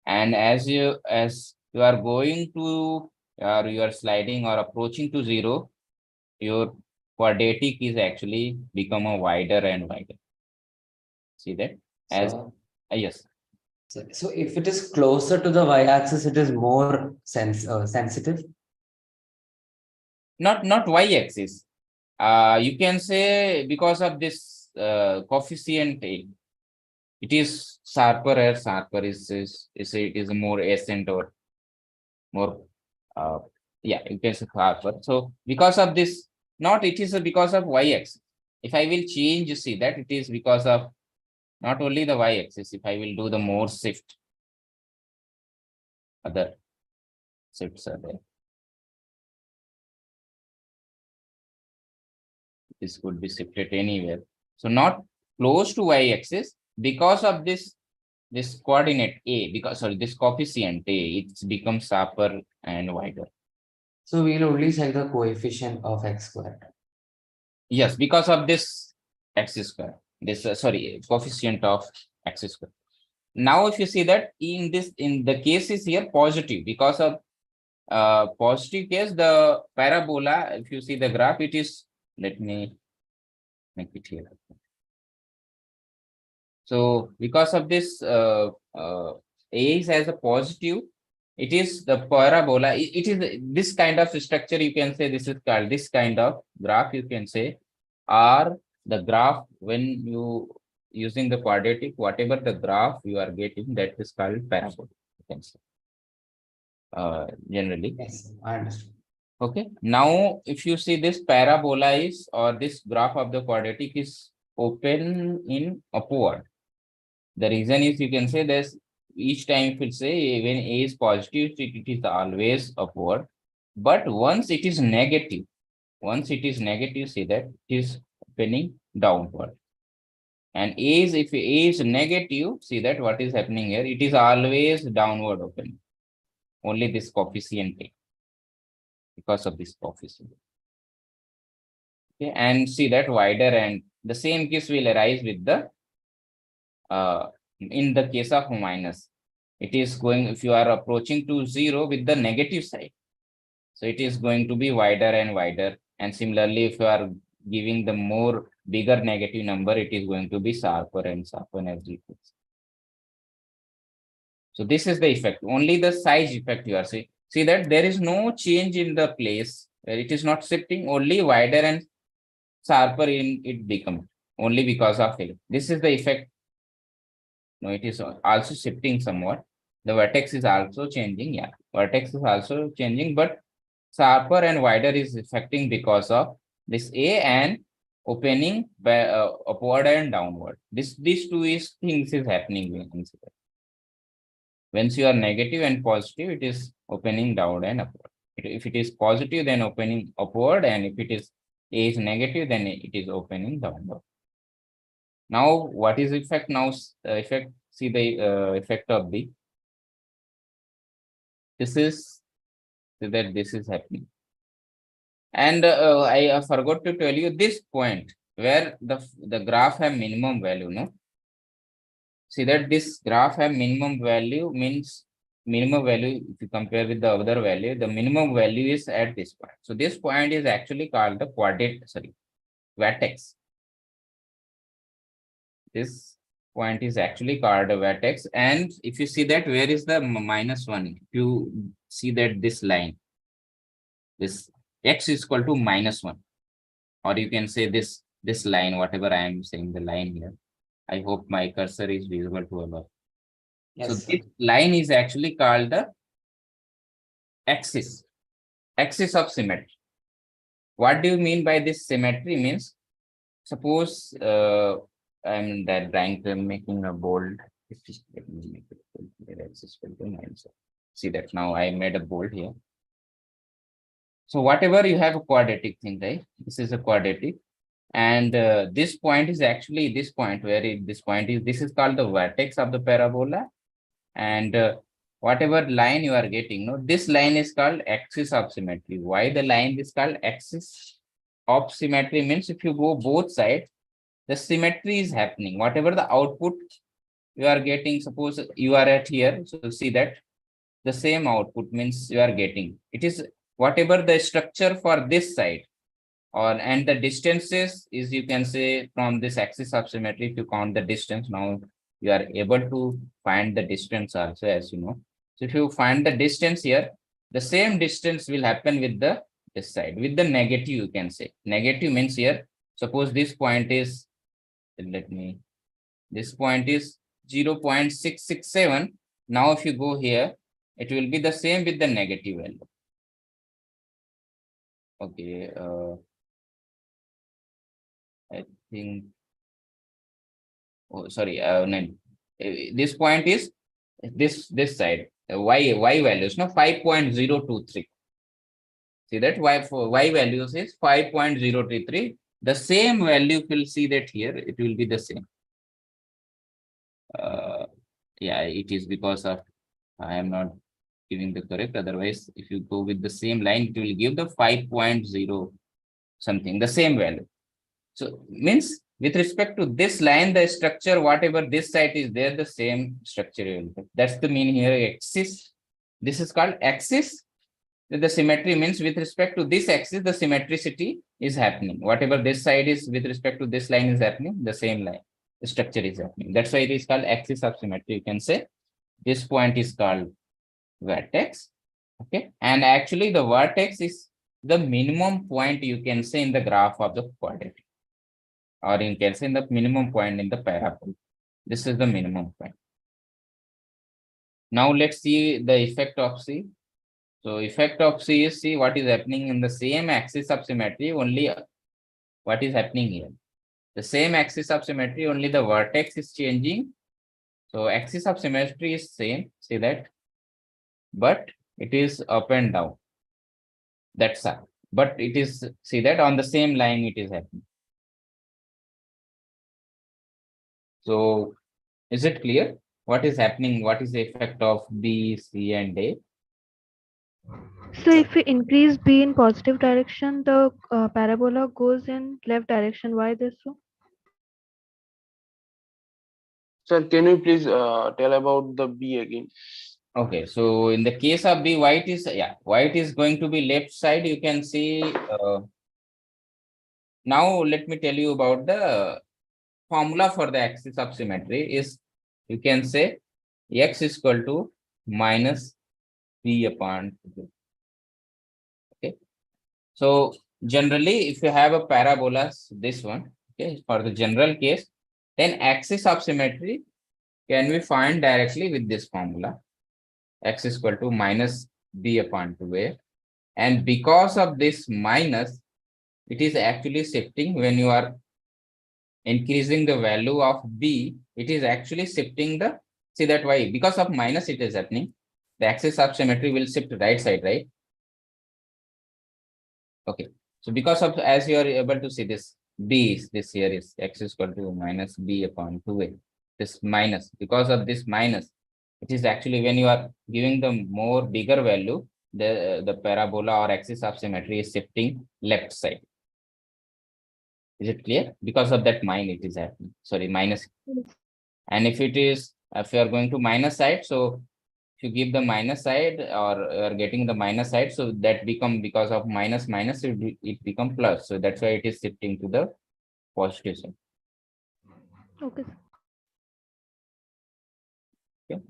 And as you are going to, or you are sliding or approaching to 0, your quadratic is actually become a wider and wider. See that as So, yes. so if it is closer to the y-axis, it is more sensitive. Not y-axis. You can say because of this coefficient A, it is sharper or sharper it is more ascent or more yeah, you can say sharper. So because of this, not it is because of y-axis. If I will change, you see that it is because of not only the y-axis. If I will do the more shift, other shifts are there. This could be shifted anywhere. So not close to y-axis because of this coordinate A, because sorry, this coefficient A, it's becomes sharper and wider. So we'll only check the coefficient of x squared. Yes, because of this x square, this sorry, coefficient of x square. Now, if you see that in the case is here positive, because of positive case, the parabola, if you see the graph, it is, let me make it here. So because of this A is as a positive, it is the parabola. It is this kind of structure. You can say this is called this kind of graph. You can say, or the graph when you using the quadratic, whatever the graph you are getting, that is called parabola. You can say generally. Yes, I understand. Okay. Now, if you see this parabola is or this graph of the quadratic is open in upward. The reason is you can say this each time if you say when A is positive, it is always upward. But once it is negative, see that it is opening downward. And if A is negative, see that what is happening here, it is always downward opening. Only this coefficient A, because of this coefficient. Okay, and see that wider, and the same case will arise with the in the case of minus. It is going, if you are approaching to 0 with the negative side, so it is going to be wider and wider. And similarly, if you are giving the more bigger negative number, it is going to be sharper and sharper as it is. So this is the effect, only the size effect you are seeing. See that there is no change in the place, it is not shifting, only wider and sharper in it become only because of it. This is the effect. No, it is also shifting somewhat. The vertex is also changing. Yeah, vertex is also changing, but sharper and wider is affecting because of this A and opening by upward and downward. These two things is happening. Once you are negative and positive, it is opening down and upward. If it is positive, then opening upward, and if it is A is negative, then it is opening downward. Now, what is effect? Now, effect. See the effect of the. This is that this is happening, and I forgot to tell you this point where the graph have minimum value. No, see that this graph have minimum value means minimum value. If you compare with the other value, the minimum value is at this point. So this point is actually called the quadratic. Sorry, vertex. This point is actually called a vertex, and if you see that where is the -1, if you see that this line, this x is equal to -1, or you can say this line, whatever I am saying, the line here. I hope my cursor is visible to all. Yes, So sir. this line is actually called the axis of symmetry. What do you mean by this symmetry? Means suppose I'm that blank making a bold. Let me make it bold. X is equal to -1. See that now I made a bold here. So whatever you have a quadratic thing, right? This is a quadratic. And this point is actually this point where this point is, this is called the vertex of the parabola. And whatever line you are getting, no, this line is called axis of symmetry. Why the line is called axis of symmetry means if you go both sides, the symmetry is happening. Whatever the output you are getting, suppose you are at here, so see that the same output means you are getting. It is whatever the structure for this side, or and the distances is, you can say, from this axis of symmetry. If you count the distance, now you are able to find the distance also, as you know. So if you find the distance here, the same distance will happen with the this side with the negative, you can say. Negative means here, suppose this point is, this point is 0.667. Now if you go here, it will be the same with the negative value. Okay, I think, oh sorry, no, this point is this side, y values, no, 5.023. See that y for y values is 5.033. The same value, if you'll see that here, it will be the same. Yeah, it is because of I am not giving the correct. Otherwise, if you go with the same line, it will give the 5.0 something, the same value. So means with respect to this line, the structure, whatever this side is there, the same structure. That's the meaning here, axis. This is called axis. The symmetry means with respect to this axis, the symmetricity is happening. Whatever this side is with respect to this line is happening, the same line, the structure is happening. That's why it is called axis of symmetry. You can say this point is called vertex. Okay. And actually the vertex is the minimum point, you can say, in the graph of the quadratic, or you can say in the minimum point in the parabola. This is the minimum point. Now let's see the effect of C. So effect of C is, see what is happening in the same axis of symmetry, only what is happening here. The same axis of symmetry, only the vertex is changing. So axis of symmetry is same, see that, but it is up and down. That's all. But it is, see that on the same line it is happening. So is it clear what is happening? What is the effect of B, C, and A? So if we increase B in positive direction, the parabola goes in left direction. Why this so? Sir, can you please tell about the B again? Okay, so in the case of B, white is, yeah, white is going to be left side. You can see. Now let me tell you about the formula for the axis of symmetry is, you can say, x is equal to minus b upon 2. Okay, so generally if you have a parabola, this one, okay, for the general case, then axis of symmetry can be find directly with this formula, x is equal to minus b upon 2a. And because of this minus, it is actually shifting when you are increasing the value of b, it is actually shifting the, see that why, because of minus it is happening, the axis of symmetry will shift right side, right? Okay, so because of, as you are able to see, this b is, this here is x is equal to minus b upon 2a, this minus, because of this minus, it is actually when you are giving the more bigger value, the parabola or axis of symmetry is shifting left side. Is it clear? Because of that minus it is happening, sorry, minus. And if it is, if you are going to minus side, so if you give the minus side, or you are getting the minus side, so that become, because of minus minus, it become plus. So that's why it is shifting to the positive side. Okay. Okay.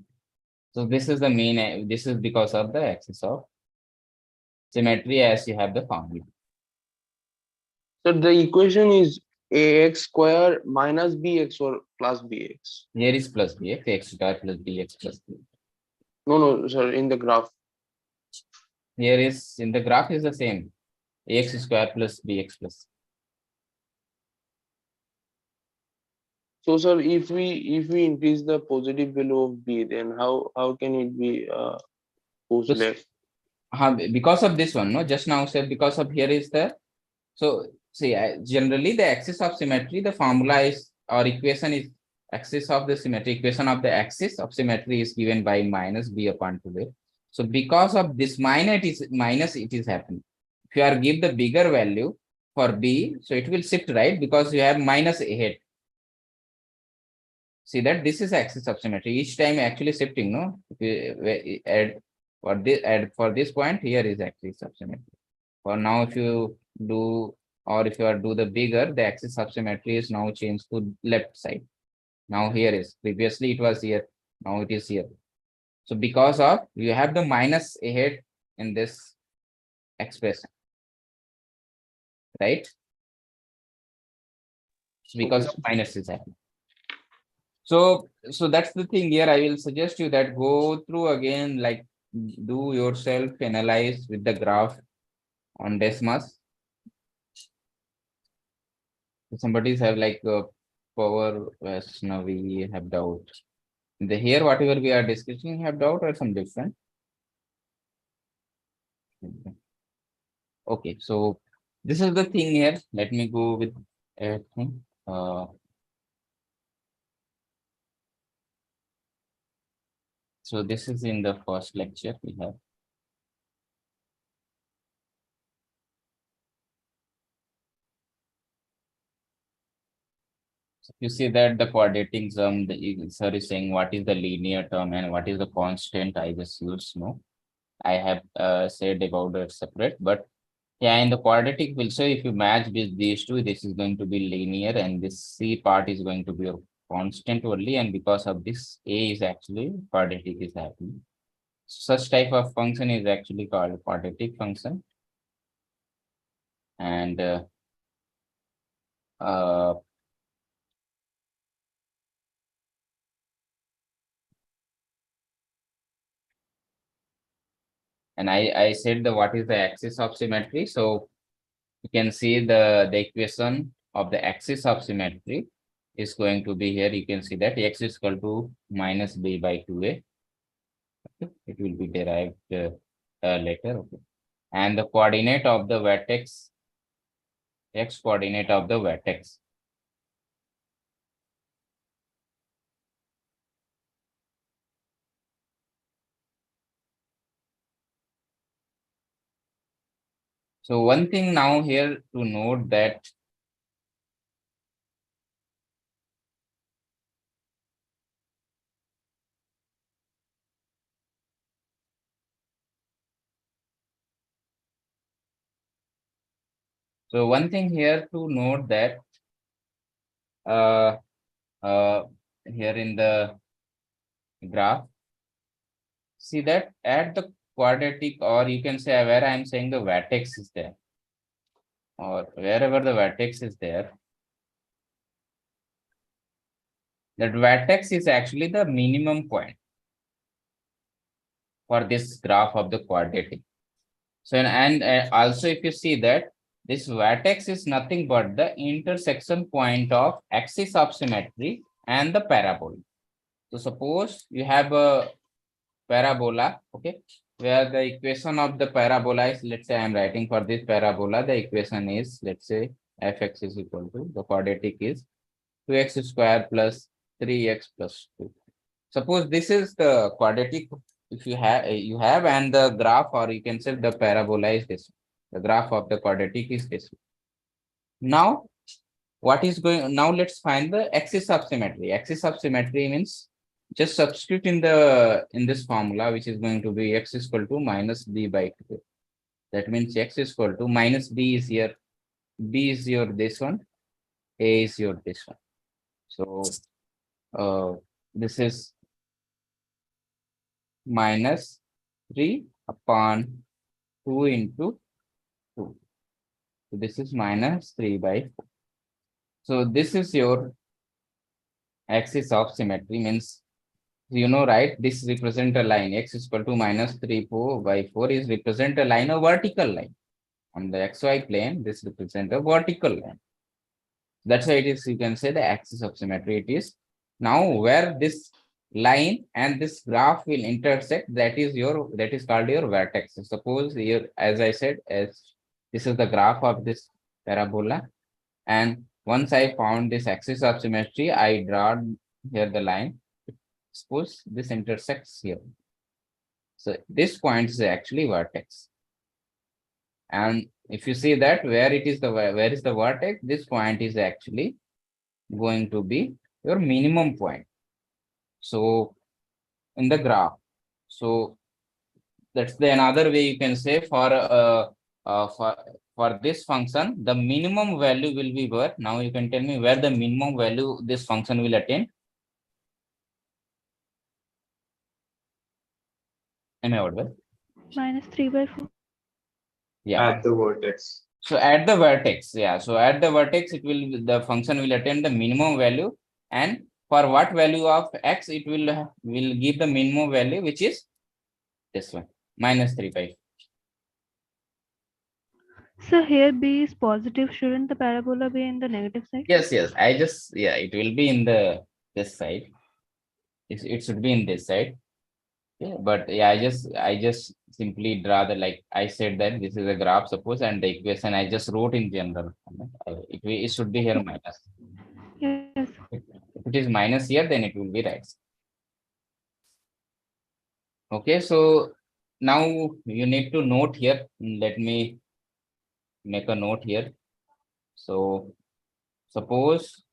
So this is the main, this is because of the axis of symmetry as you have the formula. So the equation is ax square minus bx or plus bx. Here is plus bx, x square plus bx plus b. No, sir, in the graph. Here is, in the graph is the same, ax square plus bx plus. So, sir, if we increase the positive value of b, then how can it be goes This- left? Because of this one, no, just now said because of here is the, so see, generally the axis of symmetry, the formula is, or equation is axis of the symmetry, equation of the axis of symmetry is given by minus b upon 2a. So because of this minus it is happening. If you are give the bigger value for b, so it will shift, right? Because you have minus ahead. See that this is axis of symmetry. Each time actually shifting, no? If you add for this point, here is axis of symmetry. For now, if you do, or if you are do the bigger, the axis of symmetry is now changed to left side. Now here is, previously it was here, now it is here. So because of, you have the minus ahead in this expression, right? Because of minus is happening. So that's the thing here. I will suggest you that go through again, like do yourself analyze with the graph on Desmas. Somebody's have like power we have doubt. The here whatever we are discussing have doubt or some different. Okay, so this is the thing here. Let me go with everything. So this is in the first lecture we have. So you see that the quadratic sum, the sir is saying what is the linear term and what is the constant. I just used no. I have said about it separate, but yeah, in the quadratic will say if you match with these two, this is going to be linear and this C part is going to be a constant only, and because of this A is actually quadratic is happening. Such type of function is actually called quadratic function. And I said the what is the axis of symmetry. So you can see the equation of the axis of symmetry is going to be here. You can see that x is equal to minus b by 2a. Okay. It will be derived later. Okay. And the coordinate of the vertex, x coordinate of the vertex. So one thing now here to note that so one thing here to note that uh, here in the graph, see that at the quadratic, or you can say where I am saying the vertex is there, or wherever the vertex is there, that vertex is actually the minimum point for this graph of the quadratic. So and also if you see that this vertex is nothing but the intersection point of axis of symmetry and the parabola. So suppose you have a parabola, okay, where the equation of the parabola is, let's say I am writing for this parabola, the equation is, let's say fx is equal to, the quadratic is 2x square plus 3x plus 2. Suppose this is the quadratic, if you have and the graph, or you can say the parabola is this, the graph of the quadratic is this. Now what is going, now let's find the axis of symmetry. Axis of symmetry means just substitute in this formula, which is going to be x is equal to minus b by 2. That means x is equal to minus b is here, b is your this one, a is your this one. So this is minus 3 upon 2 into 2. So this is minus 3 by 4. So this is your axis of symmetry, means you know, right? This represent a line, x is equal to minus 3 4 by 4 is represent a line, a vertical line. On the xy plane, this represent a vertical line. That's why it is, you can say the axis of symmetry it is. Now where this line and this graph will intersect, that is called your vertex. So suppose here, as I said, as this is the graph of this parabola, and once I found this axis of symmetry, I draw here the line. Suppose this intersects here. So this point is actually vertex. And if you see that where is the vertex, this point is actually going to be your minimum point. So in the graph. So that's the another way you can say for this function, the minimum value will be where. Now you can tell me where the minimum value this function will attain. Am I audible? -3/4. Yeah. At the vertex. So at the vertex, yeah. So at the vertex, the function will attain the minimum value, and for what value of x, it will give the minimum value, which is this one, -3/5. So here B is positive. Shouldn't the parabola be in the negative side? Yes, it will be in this side. It should be in this side. Yeah, but yeah, I just simply draw the, like I said that this is a graph, suppose, and the equation I just wrote in general. It should be here minus. Yes. If it is minus here, then it will be right. Okay, so now you need to note here. Let me make a note here. So suppose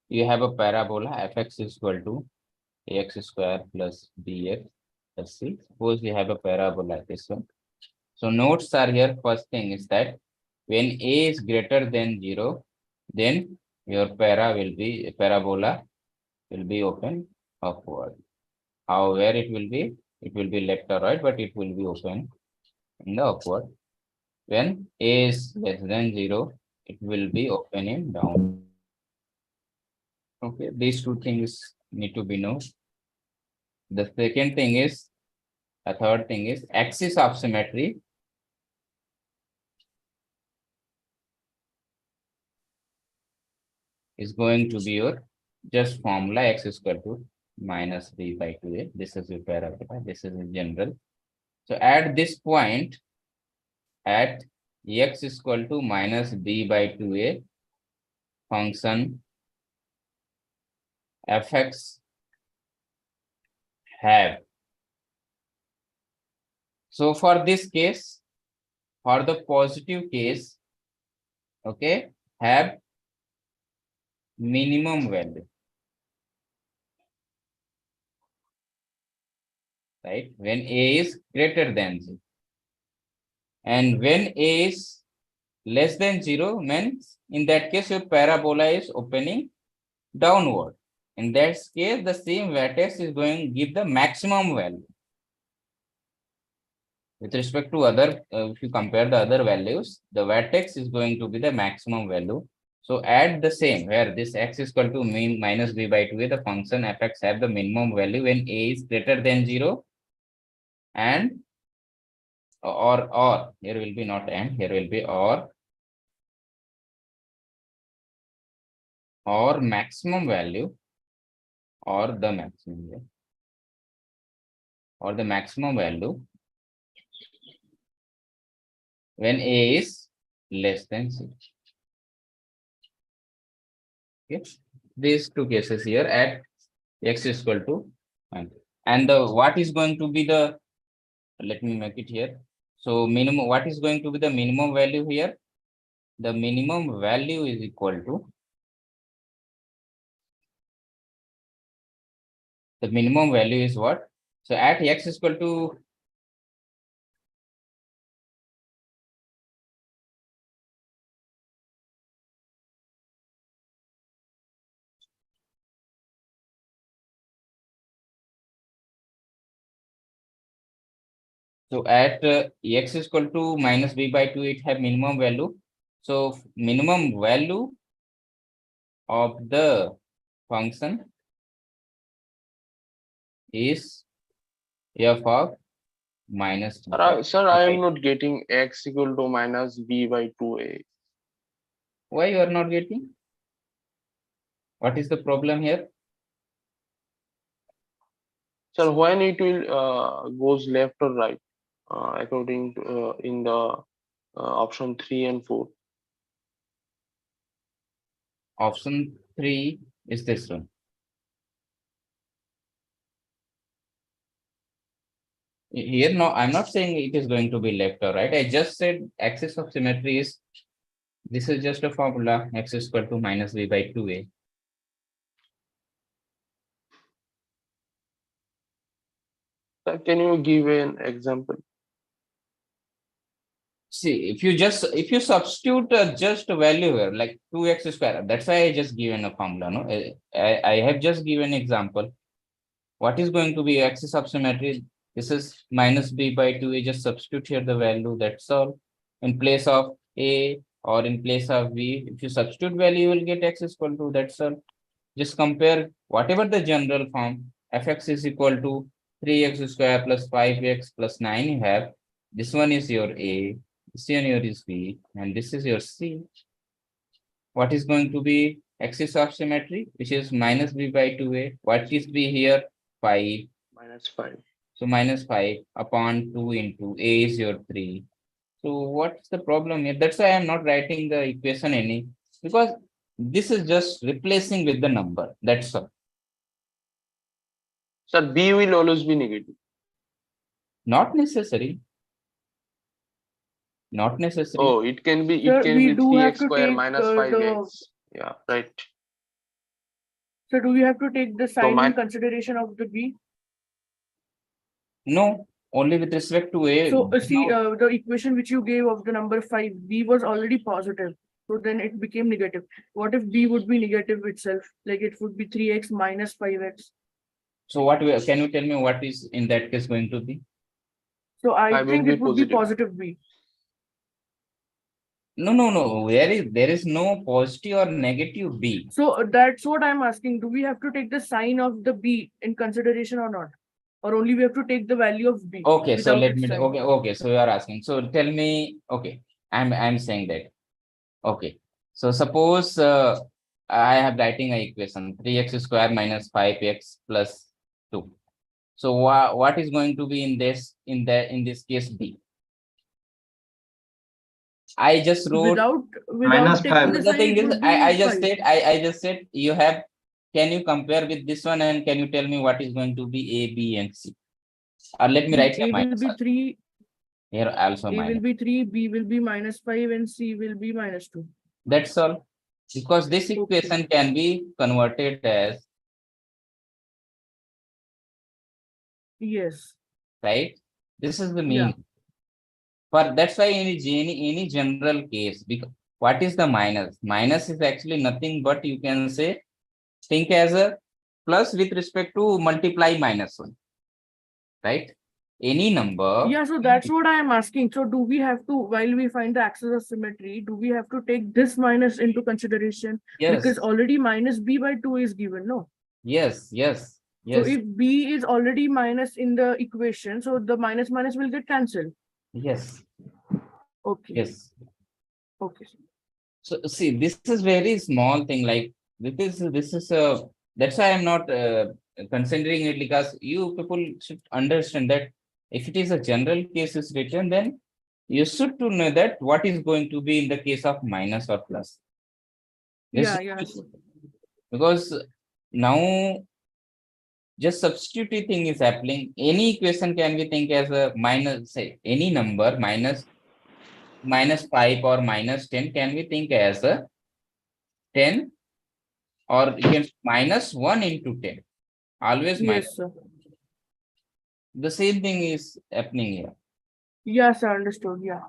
you have a parabola fx is equal to ax square plus bx plus c. Suppose you have a parabola like this one. So notes are here. First thing is that when a is greater than 0, then your parabola will be open upward. However, it will be left or right, but it will be open in the upward. When a is less than 0, it will be open in down. Okay, these two things need to be known. The second thing is, a third thing is axis of symmetry. Is going to be your just formula x is equal to minus b by 2a. This is your parabola. This is in general. So at this point, at x is equal to minus b by 2a, function fx have. So for this case, for the positive case, okay, have minimum value. Right? When a is greater than 0. And when a is less than 0, means in that case your parabola is opening downward. In that case, the same vertex is going to give the maximum value. With respect to other, if you compare the other values, the vertex is going to be the maximum value. So add the same, where this x is equal to minus b by 2a, the function fx have the minimum value when a is greater than 0, and or here will be not and, here will be or maximum value, or the maximum value, or the maximum value when a is less than 0. Okay, these two cases here at x is equal to 1. And the what is going to be the, let me make it here. So minimum, what is going to be the minimum value here? The minimum value is equal to, the minimum value is what? So at x is equal to, so at x is equal to minus b by 2, it have minimum value. So minimum value of the function is f of minus. Sir, I am not getting x equal to minus b by 2a. Why you are not getting? What is the problem here? Sir, when it will goes left or right, according to in the option 3 and 4. Option 3 is this one. Here, no, I'm not saying it is going to be left or right. I just said axis of symmetry is, this is just a formula, x is equal to minus b by 2a. Sir, can you give an example? See, if you substitute just a value here, like 2x square, that's why I just given a formula, no? I have just given example. What is going to be axis of symmetry? This is minus b by 2a, just substitute here the value, that's all. In place of a or in place of b, if you substitute value, you will get x is equal to, that's all. Just compare whatever the general form, fx is equal to 3x square plus 5x plus 9 you have. This one is your a, this one here is b, and this is your c. What is going to be axis of symmetry, which is minus b by 2a. What is b here? 5. -5. So minus 5 upon 2 into a is your 3. So what's the problem here? That's why I'm not writing the equation any, because this is just replacing with the number. That's all. Sir, b will always be negative. Not necessary. Not necessary. Oh, it can be Sir, we do have 3x to square take, minus the- 5x. Yeah, right. So do we have to take the sign my- in consideration of the b? No, only with respect to a. So see, the equation which you gave of the number 5, b was already positive. So then it became negative. What if b would be negative itself? Like it would be 3x minus 5x. So can you tell me what is in that case going to be? So I I will think be it would be positive. positive b. No. There is no positive or negative b. So that's what I'm asking. Do we have to take the sign of the b in consideration or not? Or only we have to take the value of b? Okay, so without let its me. sign? Okay. So you are asking. So tell me. Okay, I'm saying that. Okay. So suppose I have writing a equation 3x square minus 5x plus 2. So what is going to be in this case b? I just wrote. Without taking the The sign, thing it is, would be I just 5. said I just said you have. Can you compare with this one and can you tell me what is going to be a, b, and c? Or let me write A here will minus. be 3, Here also A will minus. be 3, B will be minus 5, and C will be minus 2. That's all. Because this equation can be converted as, Yes. right? This is the Yeah. meaning. For that's why any general case, because what is the minus? Minus is actually nothing but you can say think as a plus with respect to multiply minus 1. Right? Any number. Yeah, so that's what I am asking. So do we have to, while we find the axis of symmetry, do we have to take this minus into consideration? Yes. Because already minus b by 2 is given, no? Yes. So if b is already minus in the equation, so the minus will get cancelled. Yes. Okay. Yes. Okay. So see, this is very small thing. Like this is a. That's why I'm not considering it, because you people should understand that if it is a general case is written, then you should to know that what is going to be in the case of minus or plus. Yeah. Because now just substitute thing is happening. Any equation can be think as a minus, say any number minus 5 or minus 10 can we think as a 10, or you can minus 1 into 10. Always minus. Yes, sir. The same thing is happening here. Yes, I understood. Yeah.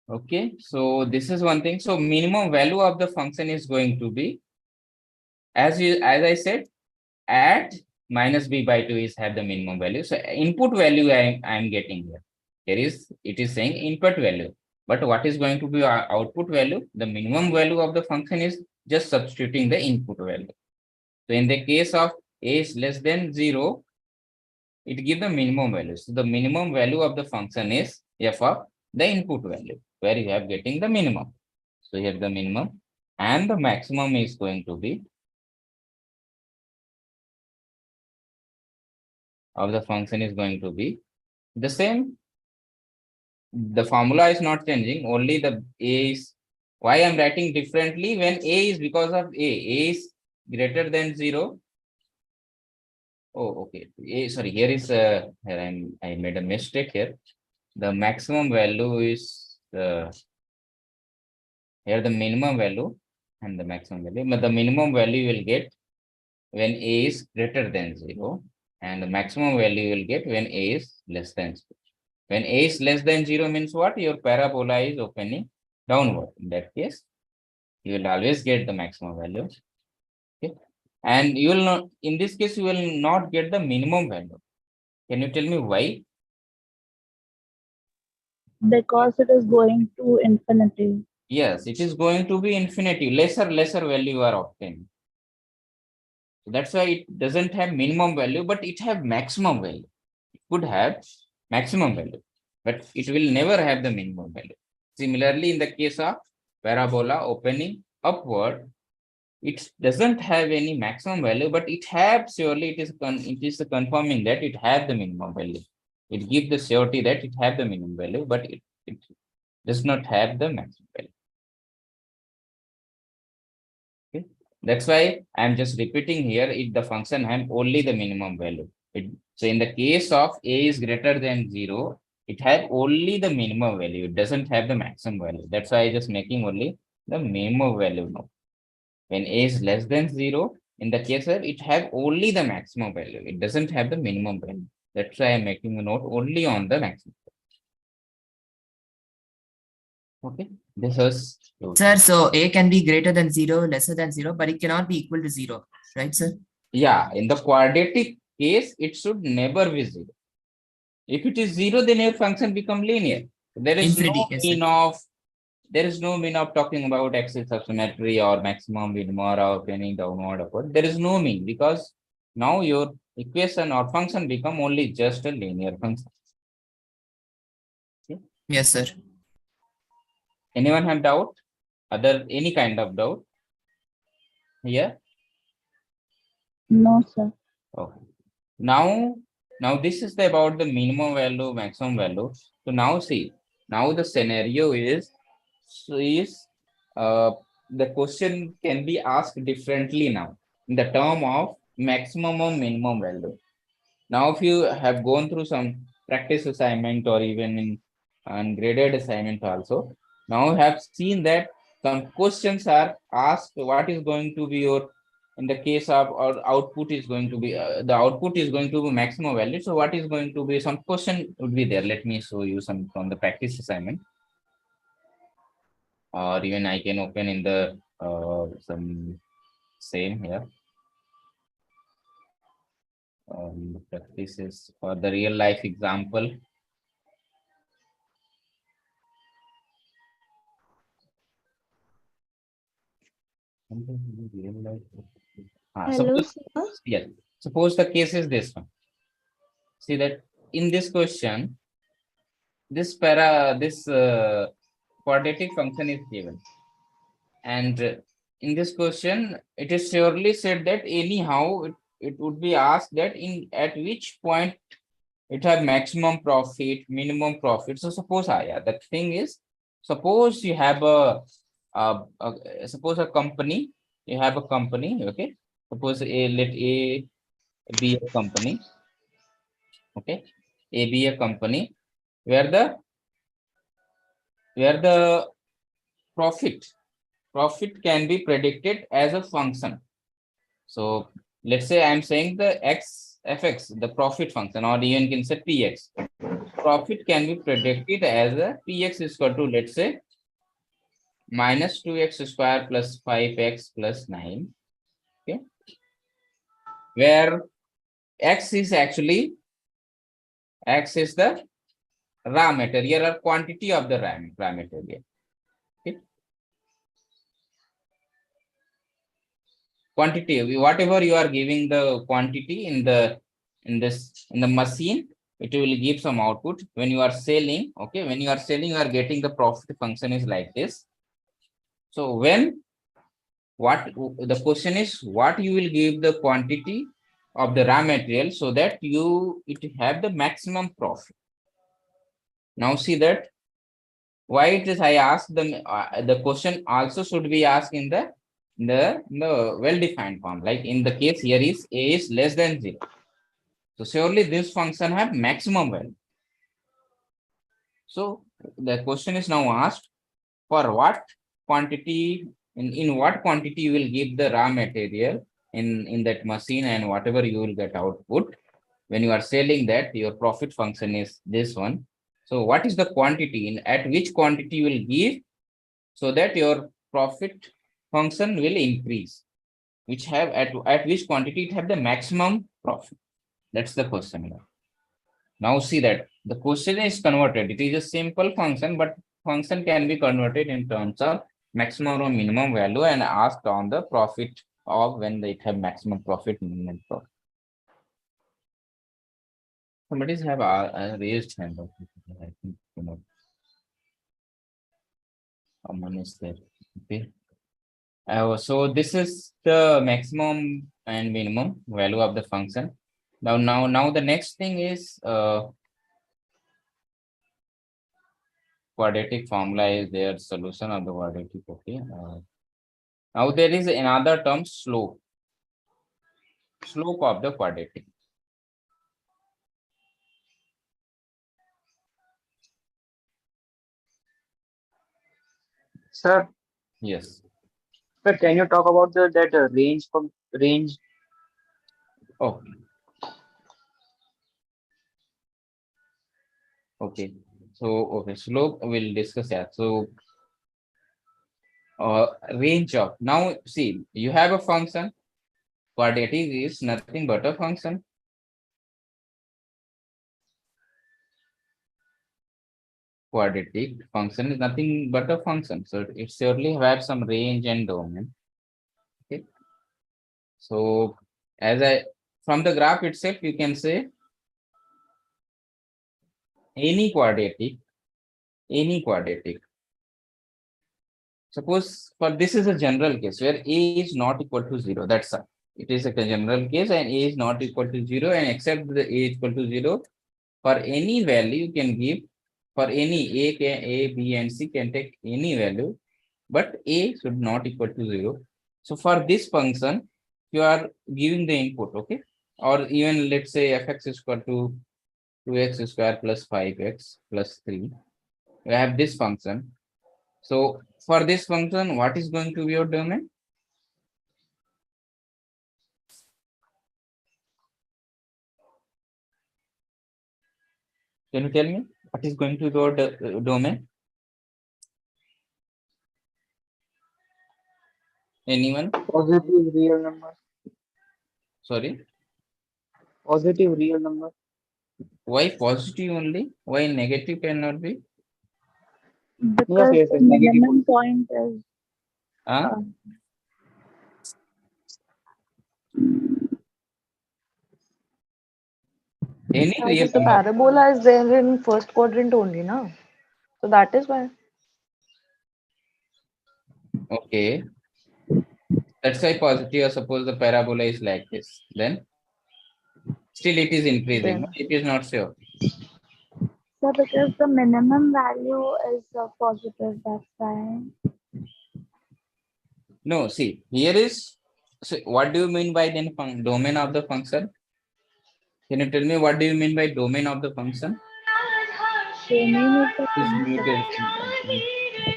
Okay, so this is one thing. So minimum value of the function is going to be, as I said, at minus b by 2 is have the minimum value. So input value I am getting here. It is saying input value. But what is going to be our output value? The minimum value of the function is just substituting the input value. So in the case of a is less than 0, it gives the minimum value. So the minimum value of the function is f of the input value, where you have getting the minimum. So here the minimum, and the maximum is going to be of the function is going to be the same. The formula is not changing, only the A is, why I'm writing differently when A is because of A is greater than 0. Oh, okay. Sorry, here is here I made a mistake here. The maximum value is here the minimum value and the maximum value. But the minimum value you will get when A is greater than 0, and the maximum value you will get when A is less than 0. When A is less than 0 means what? Your parabola is opening downward. In that case, you will always get the maximum value. Okay. And you will not, in this case, you will not get the minimum value. Can you tell me why? Because it is going to infinity. Yes, it is going to be infinity, lesser value you are obtaining. So that's why it doesn't have minimum value, but it have maximum value. It could have maximum value, but it will never have the minimum value. Similarly, in the case of parabola opening upward, it doesn't have any maximum value, but it have surely it is confirming that it have the minimum value. It gives the surety that it have the minimum value, but it does not have the maximum value. Okay. That's why I'm just repeating here, if the function have only the minimum value. So in the case of A is greater than 0, it has only the minimum value. It doesn't have the maximum value. That's why I just making only the minimum value now. When A is less than 0, in the case of it have only the maximum value. It doesn't have the minimum value. That's why I'm making a note only on the maximum. Okay, this was. Sir, so A can be greater than 0, lesser than 0, but it cannot be equal to 0, right, sir? Yeah, in the quadratic case, it should never be 0. If it is 0, then your function become linear. There is Infinity, no yes, mean of, there is no mean of talking about axis of symmetry or maximum, minimum, or penny downward, upward. There is no mean, because now your equation or function become only just a linear function. Okay. Yes, sir. Anyone have doubt? Any kind of doubt? Here? No, sir. Okay. Now this is about the minimum value, maximum value. So now see, now the scenario is the question can be asked differently now in the term of maximum or minimum value. Now, if you have gone through some practice assignment or even in ungraded assignment also, now have seen that some questions are asked, what is going to be your, in the case of our output is going to be, the output is going to be maximum value. So what is going to be, some question would be there. Let me show you some from the practice assignment. Or even I can open in the some same here. Practice is for the real life example. Hello, Suppose, sir. yes, suppose the case is this one. See that in this question, this quadratic function is given, and in this question, it is surely said that anyhow it would be asked that at which point it have maximum profit, minimum profit. So suppose the thing is, suppose you have suppose a company, you have a company, okay? Suppose let A be a company, okay? A be a company where the profit can be predicted as a function. So let's say I'm saying the fx, the profit function, or even can say px. Profit can be predicted as a px is equal to, let's say, minus 2x square plus 5x plus 9. Okay. Where x is the raw material or quantity of the raw material. Okay. Quantity, whatever you are giving the quantity in the machine, it will give some output. When you are selling, okay, when you are selling, you are getting the profit function is like this. So when what the question is, what you will give the quantity of the raw material so that it have the maximum profit. Now see that why it is I asked the question also should be asked in the well-defined form. Like in the case here is a is less than 0. So surely this function have maximum value. So the question is now asked for what quantity in what quantity you will give the raw material in that machine, and whatever you will get output when you are selling that your profit function is this one. So what is the quantity at which quantity you will give so that your profit function will increase, which have at which quantity it have the maximum profit. That's the question. Now see that the question is converted. It is a simple function, but function can be converted in terms of maximum or minimum value and asked on the profit of when they have maximum profit, minimum profit. Somebody's have a raised hand. I think someone is there. Okay. So this is the maximum and minimum value of the function. Now the next thing is quadratic formula is their solution of the quadratic. Okay. Now there is another term slope of the quadratic. Sir, Yes. sir, can you talk about that range from range? Oh. Okay. So okay, slope we'll discuss that. So range of, now see you have a function. Quadratic is nothing but a function. Quadratic function is nothing but a function. So it surely have some range and domain. Okay. So as from the graph itself, you can say any quadratic. Suppose for this is a general case where a is not equal to 0. That's all. It is a general case and a is not equal to 0, and except the a is equal to 0, for any value you can give, for any a, b and c can take any value, but a should not equal to 0. So for this function, you are giving the input, okay? Or even let's say fx is equal to 2x square plus 5x plus 3. We have this function. So for this function, what is going to be your domain? Can you tell me what is going to be your domain? Anyone? Positive real number. Sorry. Positive real number. Why positive only? Why negative cannot be? Because yes, the negative. minimum point is Huh? Any real The number. parabola is there in first quadrant only, no? So that is why. Okay. That's why positive. Suppose the parabola is like this, then still it is increasing. No, it is not sure. so because the minimum value is positive, that's why. No, see, here is, so what do you mean by then domain of the function? Can you tell me what do you mean by domain of the function? Domain is the Is function. muted.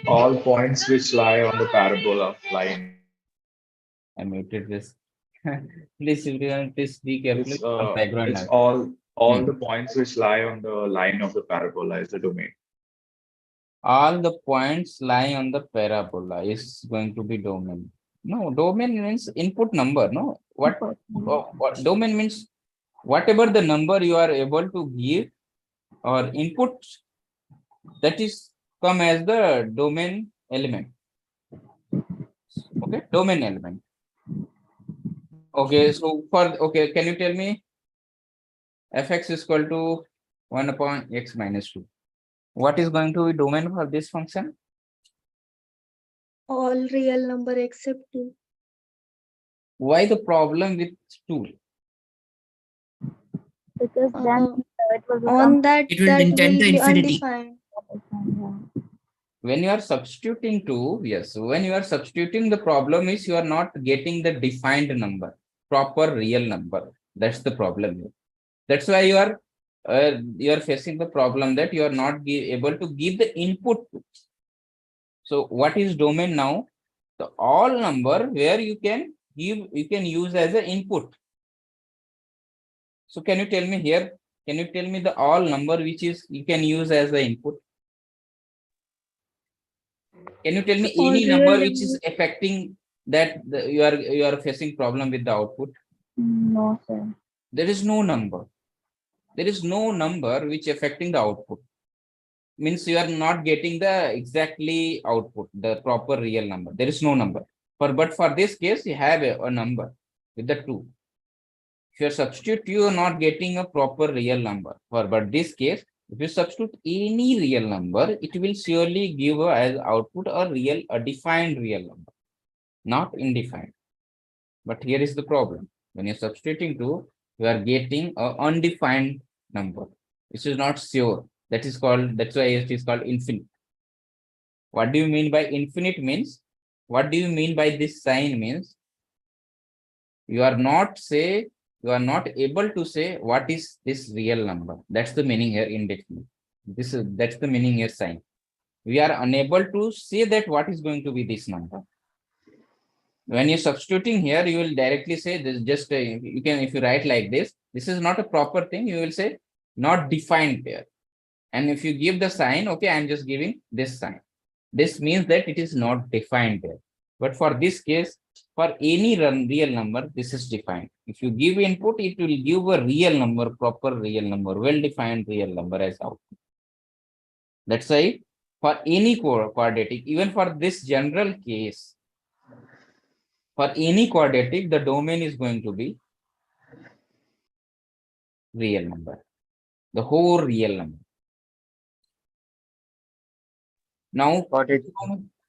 All points which lie on the parabola line. I muted this. Please, everyone, please be careful. Some background It's noise. all the points which lie on the line of the parabola is the domain. All the points lie on the parabola is going to be domain. No, domain means input number. No, what domain means? Whatever the number you are able to give or input, that is come as the domain element. Okay, domain element. Okay, so okay, can you tell me fx is equal to 1 upon x minus 2? What is going to be domain for this function? All real number except 2. Why the problem with 2? Because then it will On become that, It will that tend to will be infinity. undefined. yeah. When you are substituting to, yes, when you are substituting, the problem is you are not getting the defined number, proper real number. That's the problem here. That's why you are facing the problem that you are not able to give the input to. So what is domain now? The all number where you can use as an input. So can you tell me here? Can you tell me the all number which is you can use as the input? Can you tell me All any real number which is numbers. affecting that you are facing problem with the output? No, sir. There is no number. There is no number which affecting the output. Means you are not getting the exactly output, the proper real number. There is no number. But for this case, you have a number with the 2. If you substitute, you are not getting a proper real number. But this case, if you substitute any real number, it will surely give as output a defined real number, not indefined. But here is the problem. When you're substituting 2, you are getting an undefined number. This is not sure. That's why it is called infinite. What do you mean by infinite means? What do you mean by this sign means? You are not able to say what is this real number. That's the meaning here indefinite. That's the meaning here sign. We are unable to say that what is going to be this number. When you're substituting here, you will directly say this. Just you can, if you write like this is not a proper thing. You will say not defined there. And if you give the sign, okay, I'm just giving this sign. This means that it is not defined there. But for this case, for any real number, this is defined. If you give input, it will give a real number, proper real number, well-defined real number as output. That's why for any quadratic, even for this general case, for any quadratic, the domain is going to be real number, the whole real number. Now,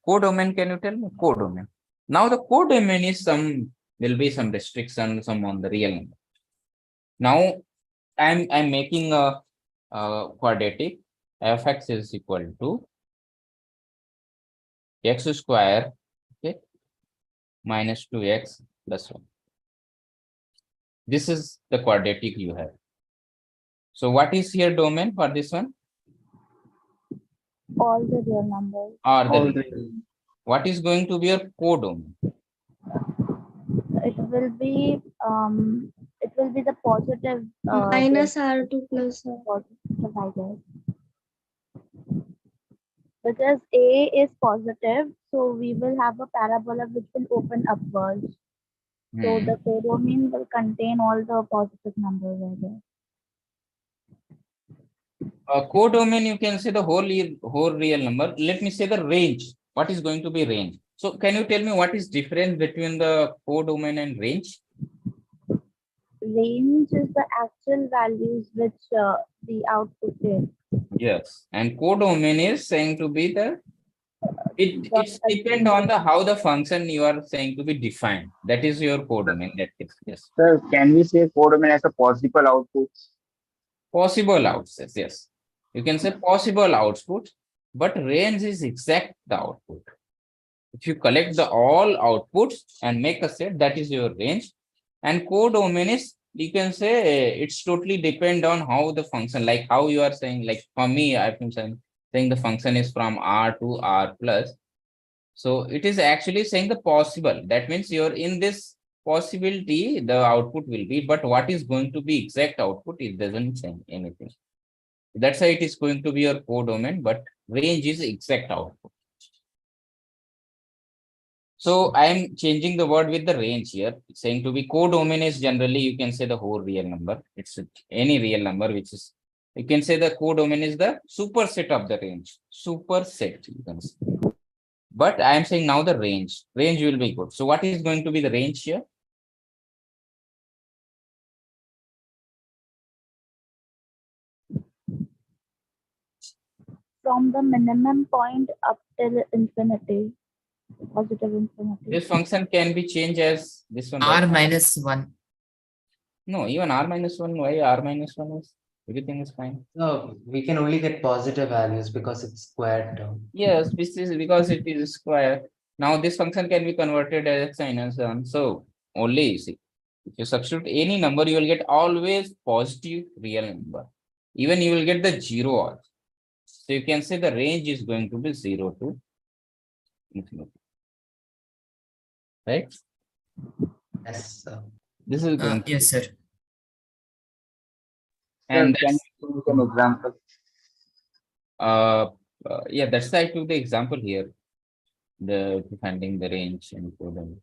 codomain, can you tell me? Codomain. Now, the codomain is will be some restriction, some on the real number. Now, I'm making a quadratic. Fx is equal to x square, okay, minus 2x plus 1. This is the quadratic you have. So, what is here domain for this one? All the real numbers. What is going to be your codomain? It will be the positive Minus R2 plus R. positive, I guess. Because A is positive, so we will have a parabola which will open upwards. So the codomain will contain all the positive numbers, I guess. Codomain, you can say the whole real number. Let me say the range. What is going to be range? So can you tell me what is difference between the codomain and range? Range is the actual values which the output is. Yes, and codomain is saying to be it's depend on the how the function you are saying to be defined. That is your codomain. That is, yes. Sir, can we say codomain as a possible output? Possible outputs, yes. You can say possible output, but range is exact the output. If you collect the all outputs and make a set, that is your range. And codomain is, you can say it's totally depend on how the function, like how you are saying, like for me, I've been saying the function is from R to R plus. So it is actually saying the possible. That means you're in this possibility, the output will be, but what is going to be exact output, it doesn't say anything. That's why it is going to be your codomain, but range is exact output. So I'm changing the word with the range here. It's saying to be codomain is generally, you can say the whole real number. It's any real number, which is, you can say the codomain is the superset of the range. Superset, you can say. But I am saying now the range. Range will be good. So what is going to be the range here? From the minimum point up till infinity, positive infinity. This function can be changed as this one. R right? minus 1. No, even r minus 1, why r minus 1 is, everything is fine. No, we can only get positive values because it's squared term. Yes, this is because it is square. Now this function can be converted as x minus 1. So only see, if you substitute any number, you will get always positive real number. Even you will get the 0 also. So you can say the range is going to be 0 to infinity. Right? Yes, sir. This is going to Yes, sir. and Can you give an example? yeah, that's why I took the example here. The finding the range and coding.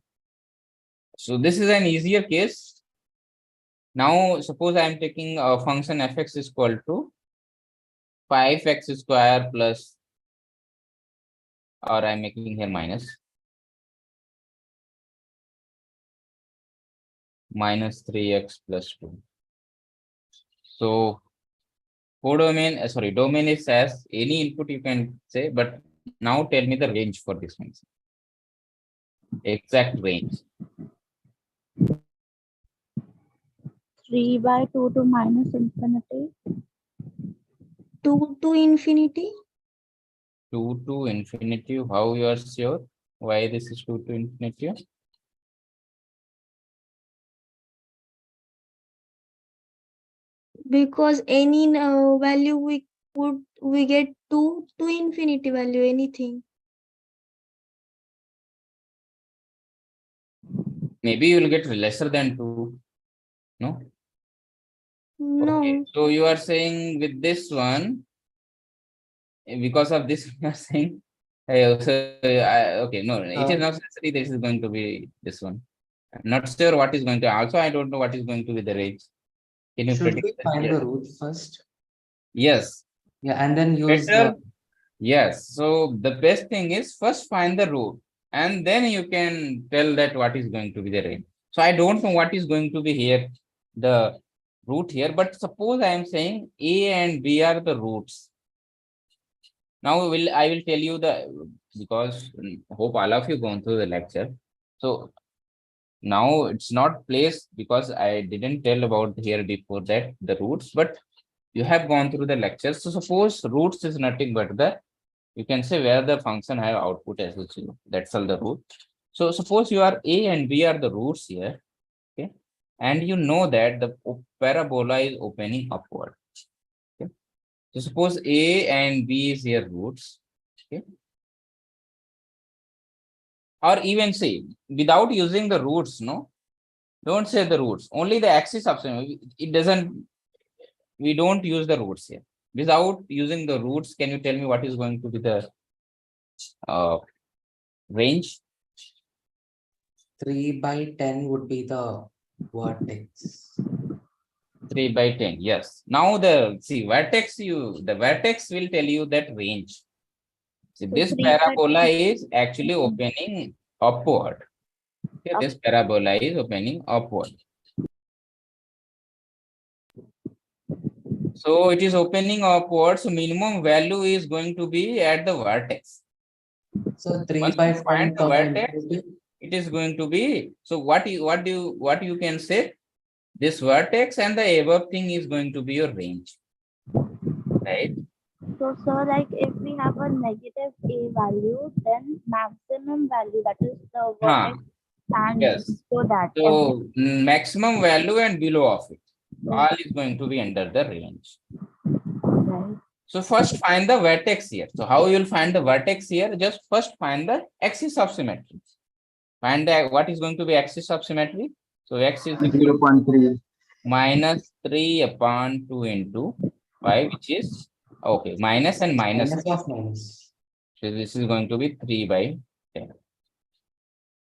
So this is an easier case. Now suppose I am taking a function fx is equal to 5x square plus, or I'm making here minus 3x plus 2. So codomain, sorry, domain is as any input you can say, but now tell me the range for this function. Exact range. 3/2 to minus infinity. 2 to infinity. 2 to infinity. How you are sure? Why this is 2 to infinity? Because any value we get 2 to infinity value, anything. Maybe you will get lesser than 2. No? No. Okay. So you are saying with this one, because of this, you are saying, okay, no, it is not necessary. This is going to be this one. I'm not sure what is going to. Also, I don't know what is going to be the range. Can you Should predict we that? find Yes. the root first? Yes. Yeah, and then use Better. the. Yes. So the best thing is first find the root, and then you can tell that what is going to be the range. So I don't know what is going to be here, the root here, but suppose I am saying A and B are the roots. Now I will tell you because hope all of you gone through the lecture. So now it's not placed because I didn't tell about here before that the roots, but you have gone through the lecture. So suppose roots is nothing but you can say where the function have output as 0. That's all the root. So suppose you are A and B are the roots here. Okay. And you know that the parabola is opening upward. Okay. So suppose A and B is here roots. Okay. Or even say without using the roots, no, don't say the roots, only the axis of it doesn't, we don't use the roots here. Without using the roots, can you tell me what is going to be the range? 3/10 would be the vertex. 3/10, yes. Now the vertex will tell you that range. See, So this 3/10 parabola is actually opening upward. Okay, this parabola is opening upward. So it is opening upward. So minimum value is going to be at the vertex. So Once you 3/10 find the vertex, infinity. it is going to be. So what you can say? This vertex and the above thing is going to be your range, right? So, sir, like if we have a negative A value, then maximum value, that is the vertex, and Yes. so that. So maximum value and below of it, all is going to be under the range. Right. So first find the vertex here. So how you will find the vertex here? Just first find the axis of symmetry. Find what is going to be axis of symmetry. So x is equal to 0.3. minus 3 upon 2 into 5, which is okay, minus and minus. Minus of minus. So this is going to be 3/10.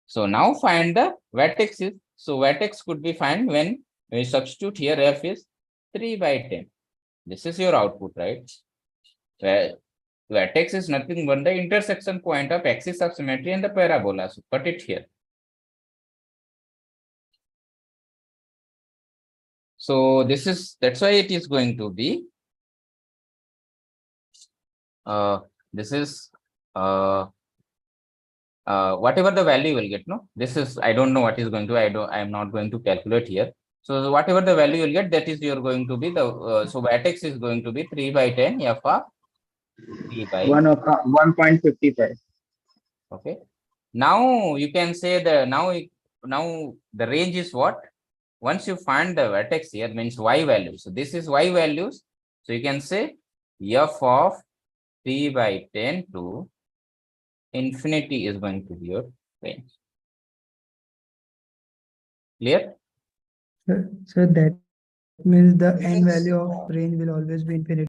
So now find the vertexes. So vertex could be found when we substitute here f is 3/10. This is your output, right? Where vertex is nothing but the intersection point of axis of symmetry and the parabola. So put it here. So that's why it is going to be this is whatever the value you will get, no, this is, I don't know what is going to, I'm not going to calculate here. So whatever the value you'll get, that is you're going to be the, so vertex is going to be 3/10 f of 3 by, 1.55. okay. Now you can say now the range is what? Once you find the vertex here means y value. So this is y values. So you can say f of 3/10 to infinity is going to be your range. Clear? So that means the n value of range will always be infinity.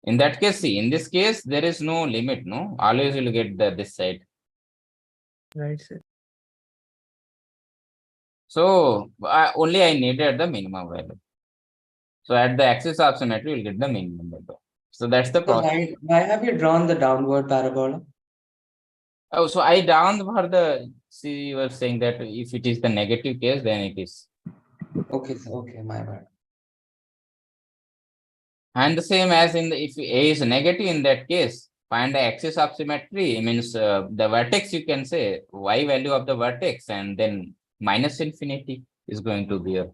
In that case, see, in this case, there is no limit, no? Always you'll get this side. Right, sir. So only I needed the minimum value. So at the axis of symmetry, you'll get the minimum value. So that's the So process. why have you drawn the downward parabola? Oh, so I down for the, see, you were saying that if it is the negative case, then it is. Okay, okay, my bad. And the same as in the, if A is negative in that case, find the axis of symmetry, means the vertex, you can say y value of the vertex, and then minus infinity is going to be your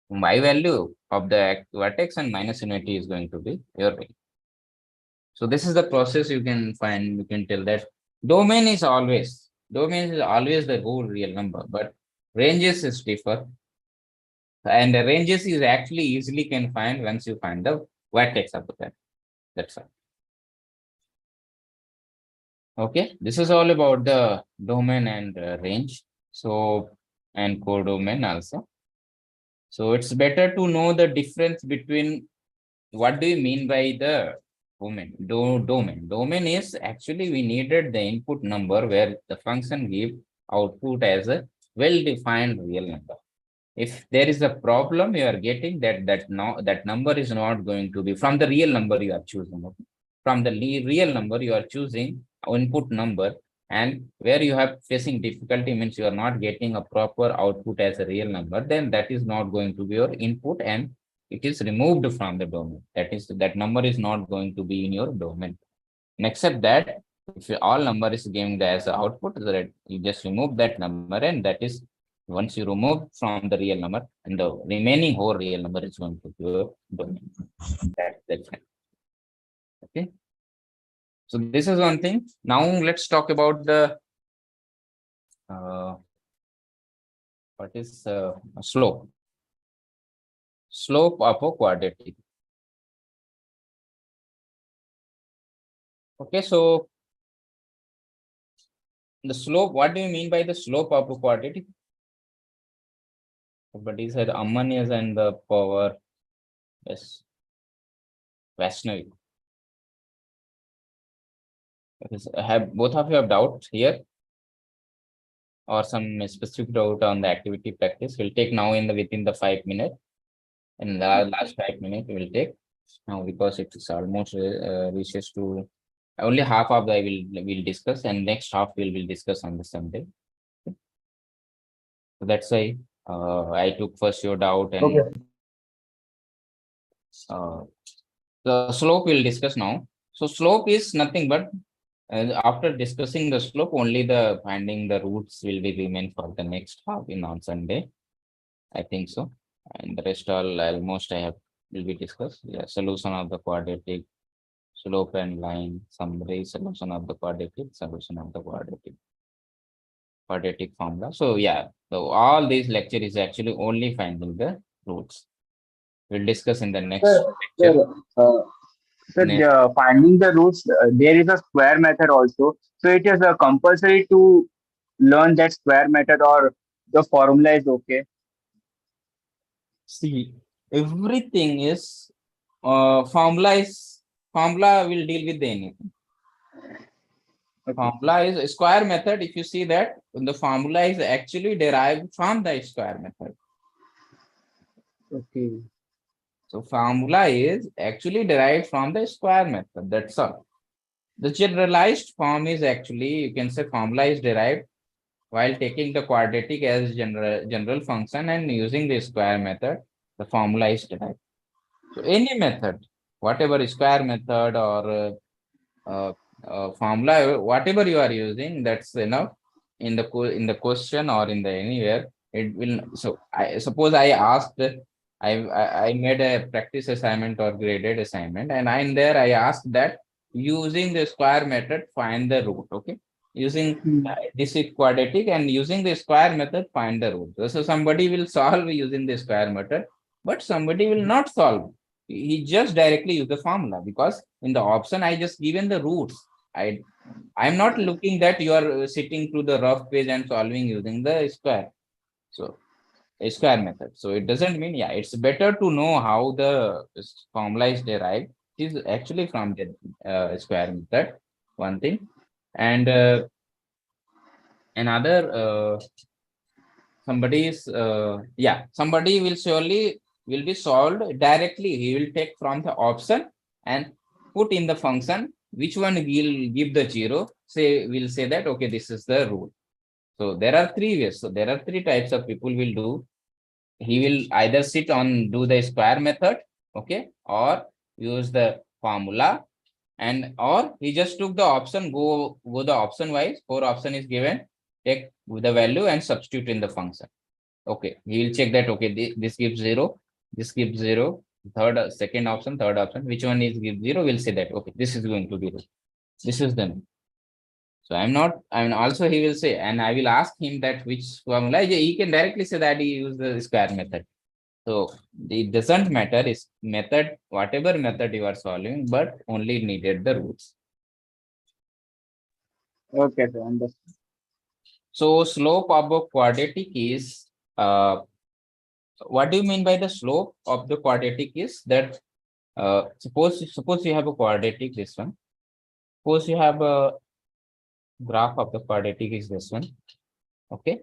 y value of the vertex, and minus infinity is going to be your range. So this is the process you can find, you can tell that domain is always the whole real number, but ranges is differ. And the ranges is actually easily can find once you find the vertex of the pair. That's all. Okay, this is all about the domain and range. So, and codomain also. So it's better to know the difference between what do you mean by the domain? Domain is actually we needed the input number where the function give output as a well-defined real number. If there is a problem you are getting that number is not going to be from the real number you are choosing. Okay? From the real number you are choosing input number, and where you have facing difficulty means you are not getting a proper output as a real number, then that is not going to be your input and it is removed from the domain. That is, that number is not going to be in your domain. And except that, if all number is giving the as a output, that you just remove that number, and that is once you remove from the real number, and the remaining whole real number is going to be your domain. That's it. Okay. So this is one thing. Now let's talk about the what is slope. Slope of a quadratic. Okay, so the slope, what do you mean by the slope of a quadratic? Somebody said Amman is and the power. Yes. Vaishnavi. Have both of you have doubts here? Or some specific doubt on the activity practice? We'll take now in the within the 5 minutes. In the last 5 minutes, we will take now because it is almost reaches to only half of the will discuss, and next half we will discuss on the Sunday. So that's why I took first your doubt and the slope we'll discuss now. So slope is nothing but after discussing the slope, only the finding the roots will be remain for the next half in on Sunday. I think so. And the rest all almost I have will be discussed. Yeah, solution of the quadratic, slope and line, summary, solution of the quadratic, solution of the quadratic formula. So yeah, so all these lecture is actually only finding the roots. We'll discuss in the next lecture. Finding the roots, there is a square method also. So it is compulsory to learn that square method, or the formula is okay. See, everything is formula will deal with anything. Formula is a square method. If you see that the formula is actually derived from the square method. Okay. So formula is actually derived from the square method. That's all. The generalized form is actually, you can say formula is derived while taking the quadratic as general function and using the square method, the formula is derived. So any method, whatever square method or formula, whatever you are using, that's enough in the question or in the anywhere. It will, so I suppose I asked, I made a practice assignment or graded assignment, and in there I asked that using the square method, find the root, okay? Using this is quadratic and using the square method, find the root. So somebody will solve using the square method, but somebody will not solve. He just directly use the formula because in the option I just given the roots. I'm not looking that you are sitting through the rough page and solving using the square. So a square method. So it doesn't mean, yeah, it's better to know how the formula is derived. It is actually from the square method, one thing. And another, somebody is, somebody will surely will be solved directly. He will take from the option and put in the function, which one will give the zero. Say, we'll say that, okay, this is the rule. So there are three ways. So there are three types of people will do. He will either sit on do the square method, okay, or use the formula, and or he just took the option, go the option wise, 4 option is given, take the value and substitute in the function. Okay, he will check that, okay, this gives 0, this gives 0, third, second option, third option, which one is give 0, we'll say that, okay, this is going to be 0. This is the name. So I'm not, I mean, also he will say, and I will ask him that which formula, he can directly say that he used the square method. So it doesn't matter is method, whatever method you are solving, but only needed the roots. Okay, so understand. So slope of a quadratic is, what do you mean by the slope of the quadratic is that, suppose you have a quadratic, this one. Suppose you have a graph of the quadratic is this one. Okay.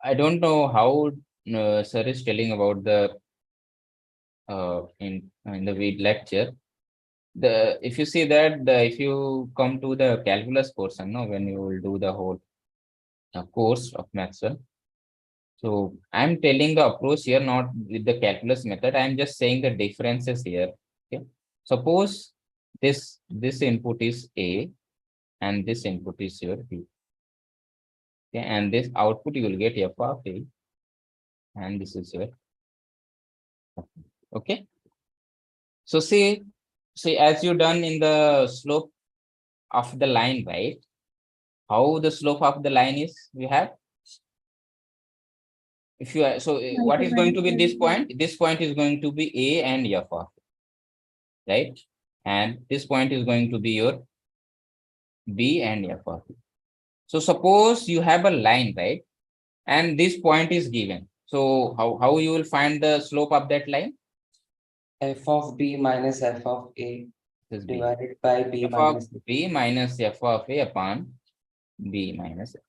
I don't know how sir is telling about the in the lecture. The if you see that if you come to the calculus portion, no, when you will do the whole course of Maxwell. So I'm telling the approach here, not with the calculus method. I'm just saying the differences here. Okay. Suppose this input is A and this input is your B. Okay, and this output you will get f of A, and this is your, okay. So see as you done in the slope of the line, right? How the slope of the line is we have. If you are, so what is going to be this point? This point is going to be A and f of A, right? And this point is going to be your B and f of A. So suppose you have a line, right? And this point is given. So how you will find the slope of that line? F of B minus F of A divided by B F minus of B minus F of A upon B minus A.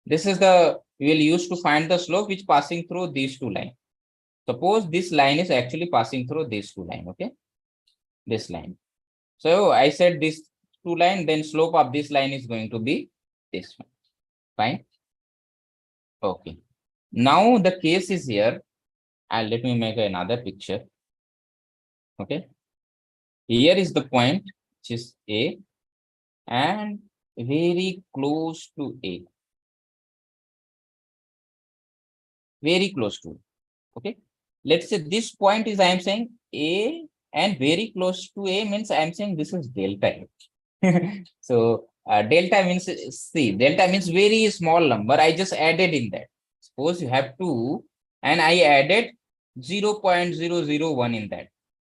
This is the we will use to find the slope which passing through these two lines. Suppose this line is actually passing through these two lines, okay? This line. So I said this two line, then slope of this line is going to be this one. Fine. Okay. Now the case is here. And let me make another picture. Okay. Here is the point, which is A, and very close to A. Very close to. Okay. Let's say this point is I am saying A, and very close to A means I am saying this is delta. So delta means, see, delta means very small number. I just added in that. Suppose you have 2 and I added 0.001 in that.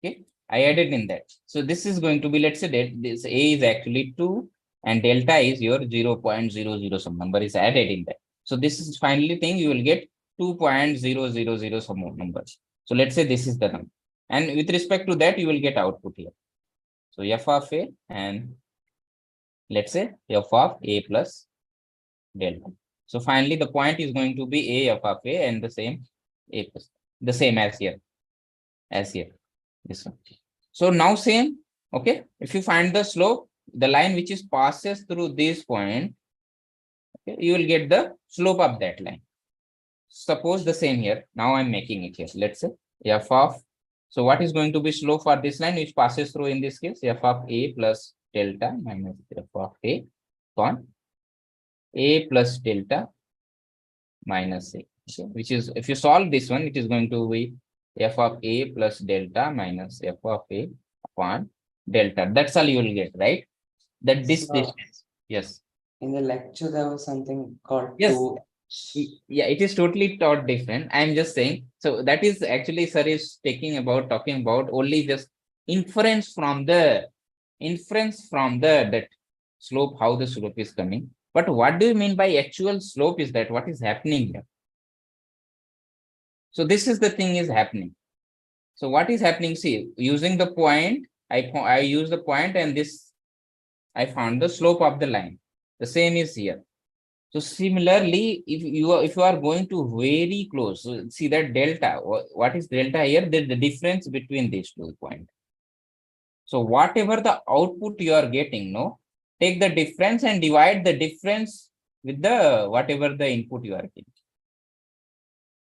Okay, I added in that. So this is going to be, let's say that this A is actually 2 and delta is your 0.00 some number is added in that. So this is finally thing you will get 2.000 some more numbers. So let's say this is the number. And with respect to that, you will get output here. So f of A and let's say f of A plus delta. So finally the point is going to be A f of A and the same A plus, the same as here. This one. So now same, okay. If you find the slope, the line which is passes through this point, okay, you will get the slope of that line. Suppose the same here. Now I'm making it here. Let's say f of, so what is going to be slope for this line which passes through in this case? F of A plus delta minus f of A upon a plus delta minus a, okay, which is, if you solve this one, it is going to be f of a plus delta minus f of a upon delta. That's all you will get, right? That this So, distance. Yes. in the lecture, there was something called Yes. two. Yeah, it is totally taught different. I'm just saying. So that is actually, sir is talking about only just inference from the that slope, how the slope is coming. But what do you mean by actual slope is that what is happening here? So this is the thing is happening. So what is happening? See, using the point, I use the point and this, I found the slope of the line. The same is here. So similarly, if you are going to very close, so see that delta. What is delta here? The difference between these 2 points. So whatever the output you are getting, no, take the difference and divide the difference with the whatever the input you are getting.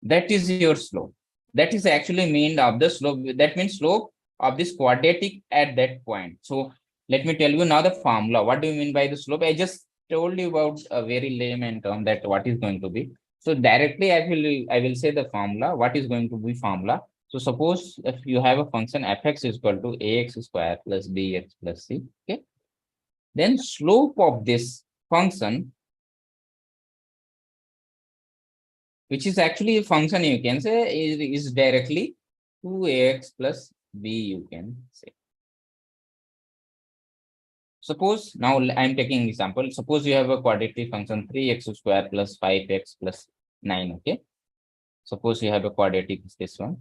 That is your slope. That is actually mean of the slope. That means slope of this quadratic at that point. So let me tell you now the formula. What do you mean by the slope? I just told you about a very layman term that what is going to be. So directly I will say the formula. What is going to be formula? So suppose if you have a function fx is equal to ax square plus bx plus c. Okay. Then slope of this function, which is actually a function, you can say is directly 2ax plus b, you can say. Suppose now I'm taking example. Suppose you have a quadratic function 3x square plus 5x plus 9. Okay. Suppose you have a quadratic, this one.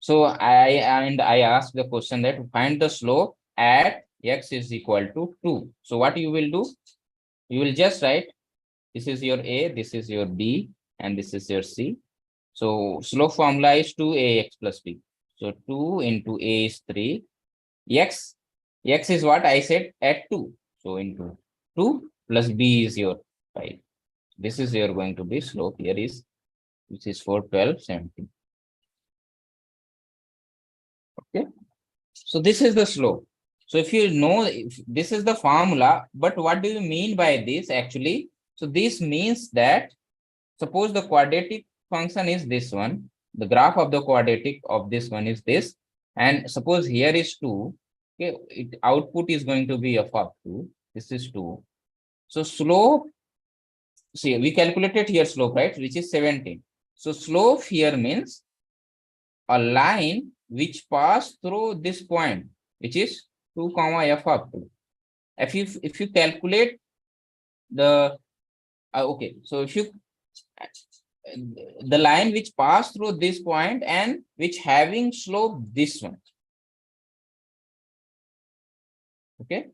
So I ask the question that find the slope at x is equal to 2. So what you will do? You will just write, this is your a, this is your b, and this is your c. So slope formula is 2ax plus b. So 2 into a is 3. X is what I said at 2. So into 2 plus b is your 5. This is your going to be slope. Here is, which is 4, 12, 17. Okay. So this is the slope. So if you know, if this is the formula, but what do you mean by this actually? So this means that suppose the quadratic function is this one, the graph of the quadratic of this one is this, and suppose here is 2, okay, output is going to be f of 2, this is 2. So slope, see, we calculated here slope, right, which is 17. So slope here means a line which pass through this point, which is 2 comma f of 2. If you calculate the okay, so if you the line which pass through this point and which having slope this one, okay,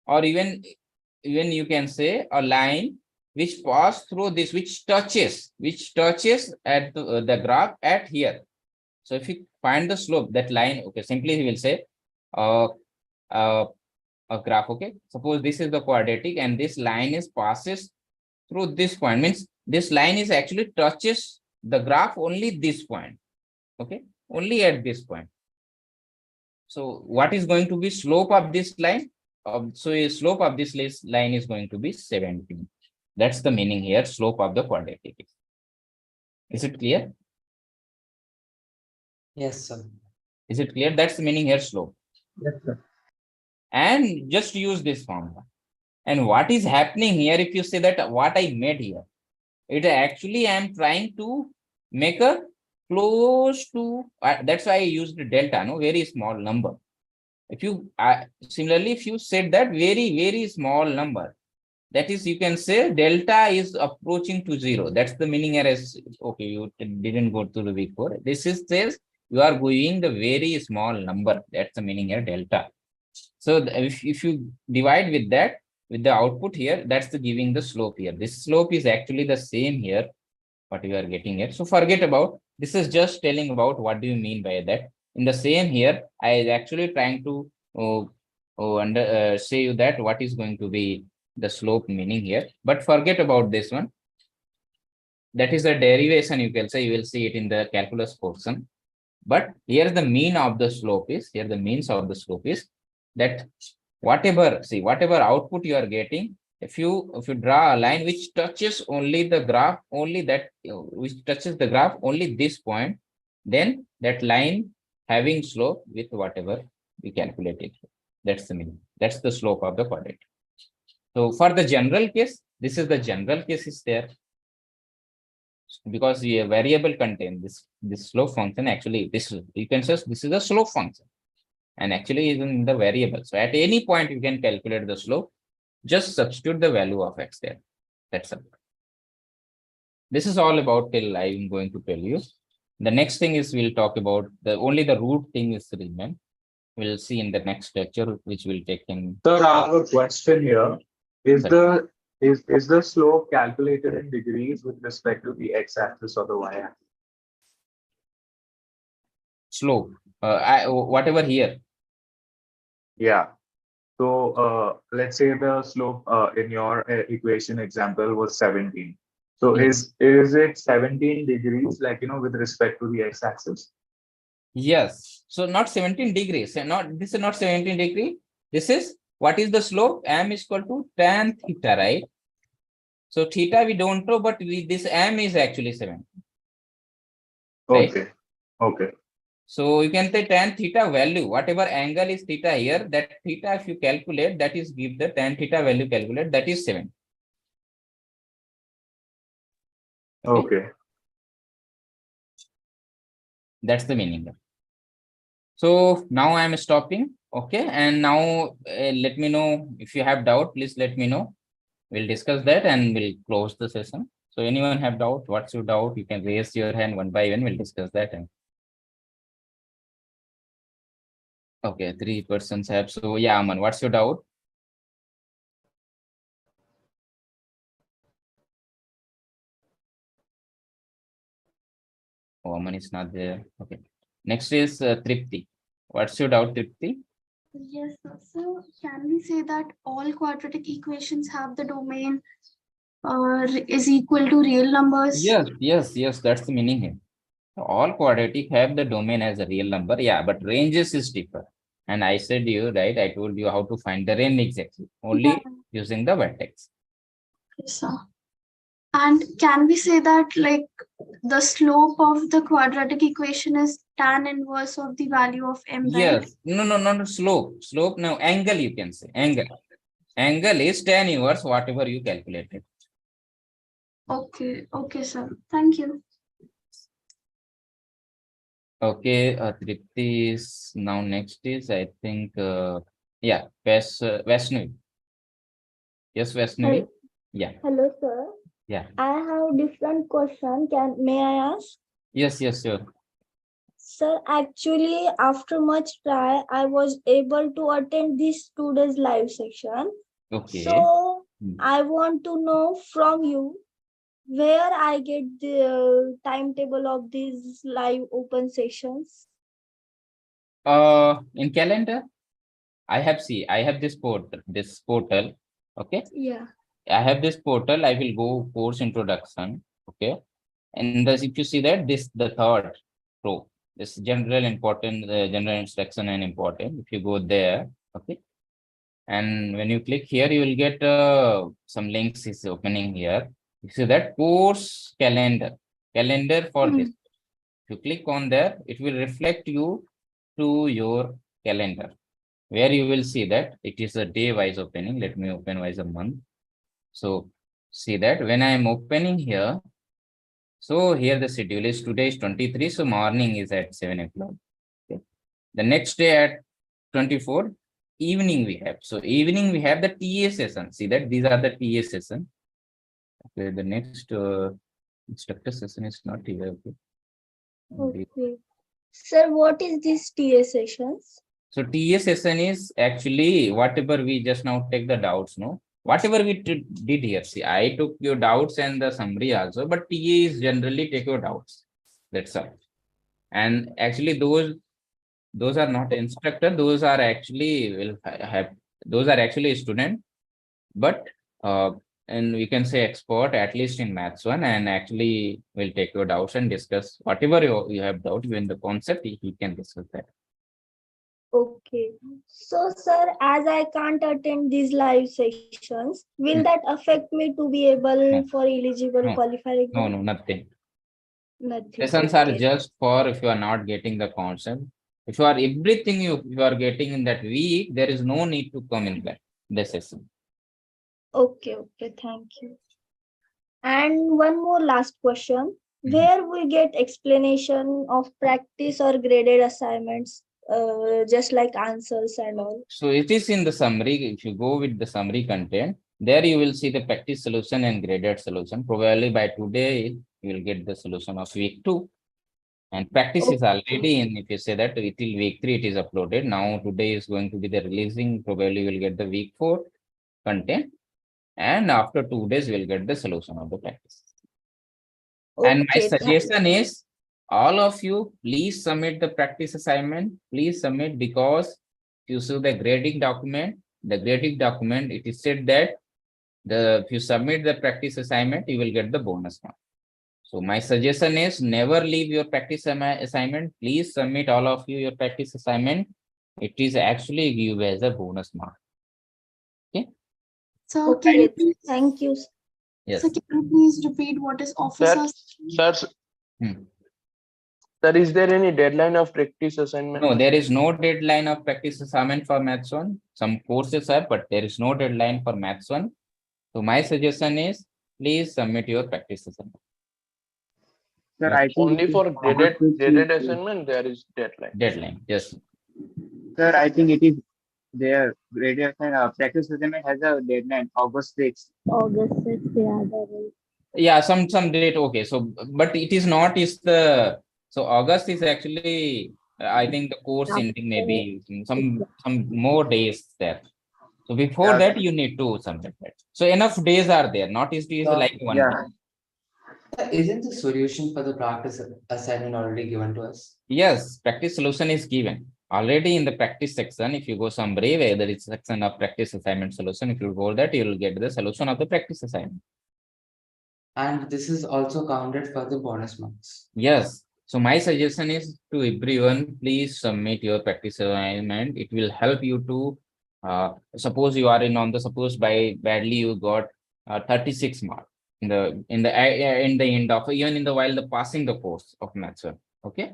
or even you can say a line which pass through this, which touches at the graph at here. So if you find the slope, that line, okay, simply we will say a graph, okay, suppose this is the quadratic and this line is passes through this point, means this line is actually touches the graph only this point, okay, only at this point. So what is going to be slope of this line? So a slope of this line is going to be 17. That's the meaning here, slope of the quadratic. Is it clear? Yes, sir. Is it clear? That's the meaning here, slope. Yes, sir. And just use this formula. And what is happening here, if you say that what I made here, it actually I am trying to make a close to, that's why I used delta, no, very small number. If you similarly, if you said that very small number, that is, you can say delta is approaching to 0. That's the meaning here as, okay, you didn't go to the before. This is says you are going the very small number. That's the meaning here, delta. So if you divide with that, with the output here, that's the giving the slope here. This slope is actually the same here, what you are getting here. So forget about, this is just telling about what do you mean by that. In the same here, I is actually trying to say you that what is going to be the slope meaning here, but forget about this one. That is a derivation, you can say, you will see it in the calculus portion. But here the mean of the slope is, here the means of the slope is that whatever output you are getting, if you draw a line which touches only the graph, which touches the graph only this point, then that line having slope with whatever we calculated. That's the meaning. That's the slope of the quadratic. So for the general case, this is the general case is there, because a variable contain this slope function. Actually, this you can say this is a slope function, and actually is in the variable. So at any point you can calculate the slope. Just substitute the value of x there. That's it. This is all about till I'm going to tell you. The next thing is we'll talk about only the root thing is remain. We'll see in the next lecture, which will take in. Sir, I have a question here. Is the slope calculated in degrees with respect to the x-axis or the y-axis? Slope. Whatever here. Yeah. So let's say the slope in your equation example was 17. So is it 17 degrees, like, with respect to the x-axis? Yes. So not 17 degrees. This is not 17 degree. This is what is the slope? M is equal to tan theta, right? So theta we don't know, but this M is actually 7. Right? Okay. Okay. So you can say tan theta value, whatever angle is theta here, that theta if you calculate, that is give the tan theta value calculate, that is 7. Okay. That's the meaning. So now I am stopping. Okay. And now let me know if you have doubt, please let me know. We'll discuss that and we'll close the session. So anyone have doubt? What's your doubt? You can raise your hand one by one. We'll discuss that. And okay, 3 persons have. So yeah, Aman, what's your doubt? Oh, Aman is not there. Okay. Next is Tripti. What's your doubt, Tripti? Yes, sir. So can we say that all quadratic equations have the domain is equal to real numbers? Yes. That's the meaning here. All quadratic have the domain as a real number. Yeah, but ranges is different. And I said you, right? I told you how to find the range exactly. Only using the vertex. Yes, sir. And can we say that like the slope of the quadratic equation is tan inverse of the value of m, right? Yes. No, slope. Slope, no, angle you can say. Angle. Angle is tan inverse, whatever you calculated. Okay, sir. Thank you. Okay, Tripti is now next is, I think, Vaishnavi. Yes, Vaishnavi. Yeah. Hello, sir. Yeah. I have different question. May I ask? Yes, sure. Sir, actually, after much try, I was able to attend this today's live section. Okay. So I want to know from you where I get the timetable of these live open sessions. In calendar, I have this portal. Okay. Yeah. I have this portal. I will go course introduction. Okay. And if you see that the third row, this general instruction and important. If you go there, okay. And when you click here, you will get some links is opening here. You see that course calendar for this. If you click on there, it will reflect you to your calendar, where you will see that it is a day wise opening. Let me open wise a month. So see that when I am opening here, so here the schedule is today is 23. So morning is at 7 o'clock. Okay. The next day at 24, evening we have. So evening we have the TA session. See that these are the TA session. Okay, the next instructor session is not here. Okay. Sir, what is this TA sessions? So TA session is actually whatever we just now take the doubts, no? Whatever we did here. See, I took your doubts and the summary also, but TA is generally take your doubts. That's all. And actually those are not instructor, those are actually a student, but and we can say expert at least in maths 1, and actually will take your doubts and discuss whatever you have doubt in the concept, he can discuss that. Okay. Okay. So, sir, as I can't attend these live sessions, will that affect me to be able No. for eligible No. qualifier exam? No, nothing. Nothing. Lessons are Okay. just for if you are not getting the concept. If you are everything you are getting in that week, there is no need to come in the session. Okay, okay, thank you. And one more last question. Where we get explanation of practice or graded assignments, just like answers and all? So it is in the summary. If you go with the summary content, there you will see the practice solution and graded solution. Probably by today, you will get the solution of week 2. And practice is already in. If you say that till week 3, it is uploaded. Now today is going to be the releasing. Probably you will get the week 4 content. And after 2 days, we will get the solution of the practice. And my Okay, suggestion is all of you, please submit the practice assignment. Please submit, because you see the grading document, it is said that if you submit the practice assignment, you will get the bonus mark. So my suggestion is never leave your practice assignment. Please submit all of you your practice assignment. It is actually give as a bonus mark. Okay. So okay, thank you. Yes. So can you please repeat what is officer? Sir, is there any deadline of practice assignment? No, there is no deadline of practice assignment for Maths 1. Some courses are, but there is no deadline for Maths 1. So my suggestion is please submit your practice assignment. Sir, I think Only it is for August 6th. graded assignment there is deadline. Deadline, yes. Sir, I think it is there. Graded practice assignment has a deadline, August 6th. August 6th, yeah, that is. Yeah, some date. Okay, so but it is not is the so August is actually I think the course ending maybe some more days there. So before Yeah. that you need to submit that. So enough days are there. Not is like 1 Yeah. day. Isn't the solution for the practice assignment already given to us? Yes, practice solution is given already in the practice section. If you go summary, whether it's section of practice assignment solution, if you go that, you will get the solution of the practice assignment. And this is also counted for the bonus marks. Yes. So my suggestion is to everyone, please submit your practice assignment. It will help you to suppose you are suppose by badly you got 36 marks in the end of even in the while the passing the course of Maths 1. Okay.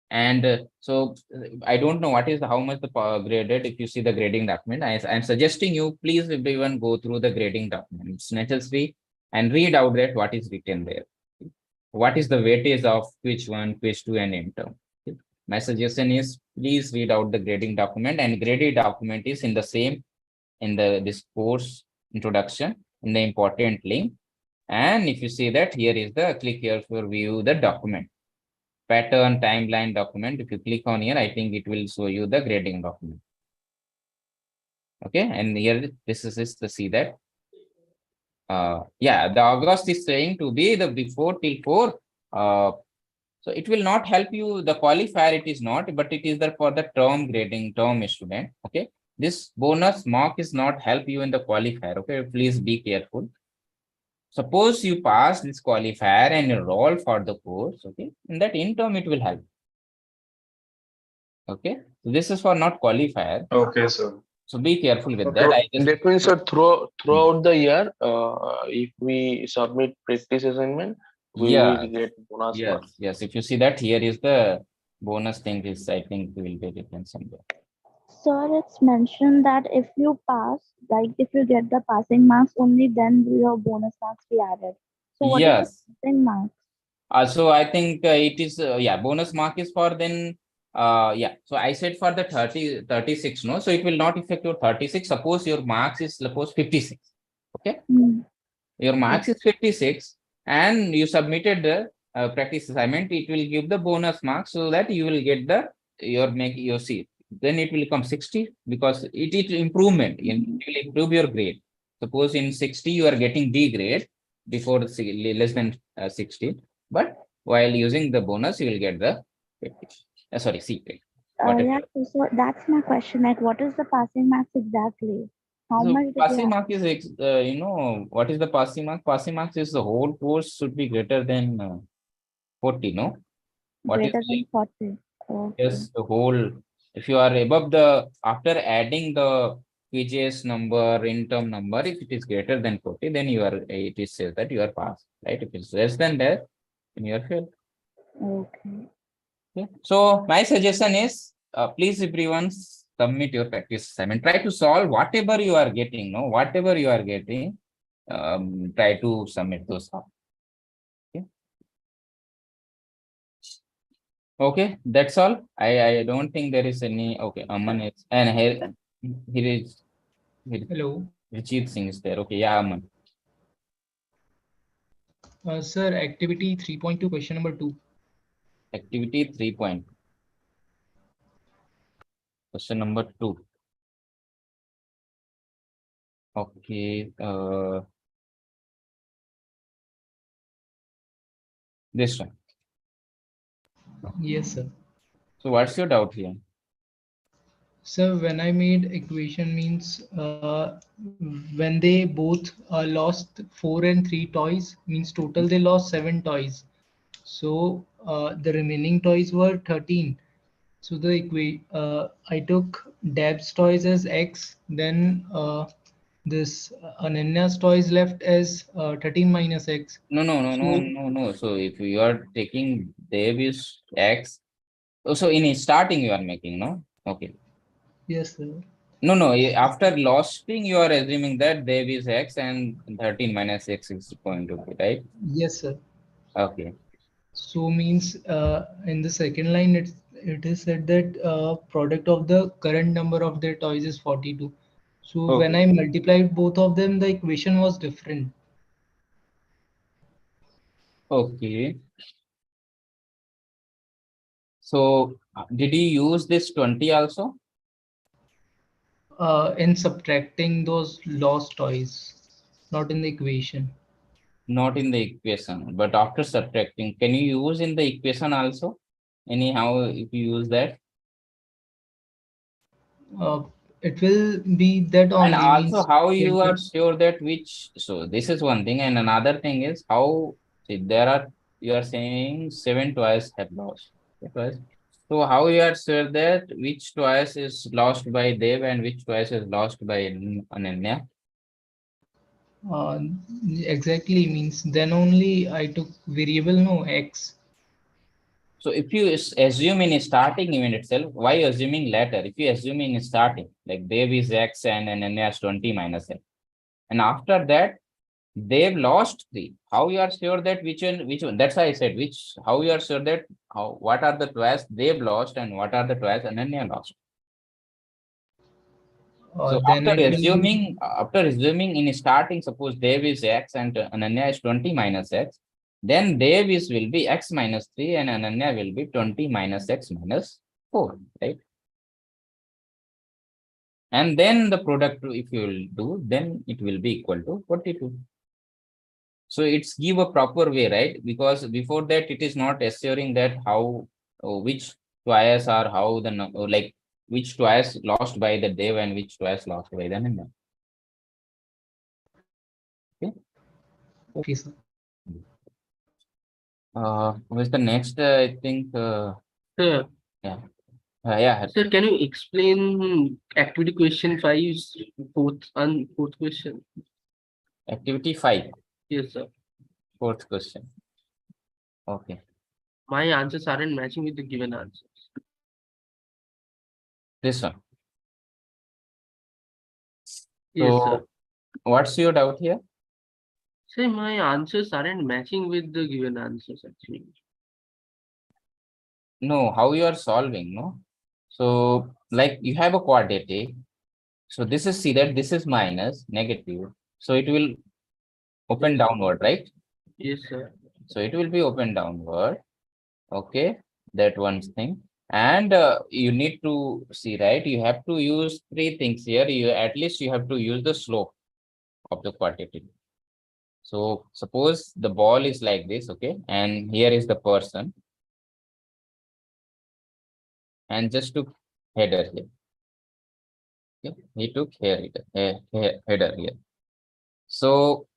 And so I don't know what is how much the graded. If you see the grading document, I'm suggesting you please everyone go through the grading document. It's necessary and read out that what is written there. What is the weightage of quiz 1, quiz 2, and intern? Okay. My suggestion is please read out the grading document, and grading document is in the same in this course introduction in the important link. And if you see that here is the click here for view the document. Pattern timeline document. If you click on here, I think it will show you the grading document. Okay, and here this is to see that. Yeah, the August is saying to be the before till 4. So it will not help you the qualifier. It is not, but it is there for the term grading term student. Okay, this bonus mark is not help you in the qualifier. Okay, please be careful. Suppose you pass this qualifier and enroll for the course, okay, in that in term it will help. Okay, so this is for not qualifier. Okay, sir. So be careful with Okay. that. That means sir, throughout the year, if we submit practice assignment, we will get bonus marks. Yes. If you see that here is the bonus thing is I think will be written somewhere. Sir, it's mentioned that if you pass, like if you get the passing marks, only then will your bonus marks be added. So what is the passing marks? So I think it is bonus mark is for then so I said for the 36 no, so it will not affect your 36. Suppose your marks is suppose 56. Okay, your marks is 56 and you submitted the practice assignment, it will give the bonus marks so that you will get the your seat. Then it will come 60 because it is improvement. It will improve your grade. Suppose in 60 you are getting D grade before less than 60, but while using the bonus you will get the 50. C grade. Yeah, so that's my question. Like, what is the passing marks exactly? How So much? passing mark is what is the passing mark? Passing marks is the whole course should be greater than 40. No, what Greater is than 40. Okay. yes, the whole If you are above the, after adding the PGS number, in term number, if it is greater than 40, then you are, it is says that you are passed, right? If it's less than that, then you are failed. Okay. Okay. So my suggestion is, please everyone submit your practice assignment. Try to solve whatever you are getting, no, whatever you are getting, try to submit those. Okay. Okay, that's all. I don't think there is any. Okay, Aman is, and here is. Hello. Richit Singh is there. Okay, yeah, Aman. Sir, activity 3.2, question number 2. Activity 3 point. Question number 2. Okay. This one. Yes, sir. So what's your doubt here? So when I made equation means when they both lost 4 and 3 toys, means total they lost 7 toys. So the remaining toys were 13. So the I took Dab's toys as X, then this Ananya's toys left as 13 minus X. No. So if you are taking Davis X, so in starting you are making, no? Okay. Yes, sir. No. After losting, you are assuming that Davis X and 13 minus X is going to be, right? Yes, sir. Okay. So means in the second line it is said that product of the current number of their toys is 42. So when Okay. I multiplied both of them, the equation was different. Okay. So did you use this 20 also? In subtracting those lost toys, not in the equation. Not in the equation, but after subtracting, can you use in the equation also? Anyhow, if you use that. It will be that And only also means how you are sure that which, so this is one thing, and another thing is how, see, there are, you are saying 7 toys have lost. Twice. So how you are sure that which twice is lost by Dev and which twice is lost by Ananya? uh, exactly means then only I took variable no X. So if you assume in starting event itself, why assuming later? If you assume in starting, like Dev is X and Ananya is 20 minus X. And after that, they've lost 3. How you are sure that which one? That's why I said which, how you are sure that what are the twice they've lost and what are the twice Ananya lost. So Then it will be after assuming in starting, suppose Dev is X and Ananya is 20 minus X, then Dev will be X minus 3 and Ananya will be 20 minus X minus 4, right? And then the product, if you will do, then it will be equal to 42. So it's give a proper way, right? Because before that, it is not assuring that how, which twice are how the, like which twice lost by the Dev and which twice lost by the Ananya. Okay. okay, sir. What's the next? I think. Sir, Yeah. Yeah. sir, can you explain activity question 5's fourth question? Activity 5. Yes, sir. Fourth question. Okay. My answers aren't matching with the given answers. This one. Yes, So, sir. what's your doubt here? Say my answers aren't matching with the given answers actually. No, how you are solving, no? So, like you have a quadratic. So this is, see that this is minus, negative. So it will open Yes. downward, right? Yes, sir. So it will be open downward. Okay, that one thing. And you need to see, right? You have to use 3 things here. You at least you have to use the slope of the quadratic. So suppose the ball is like this, okay, and here is the person, and just took header here. Okay, he took header here. So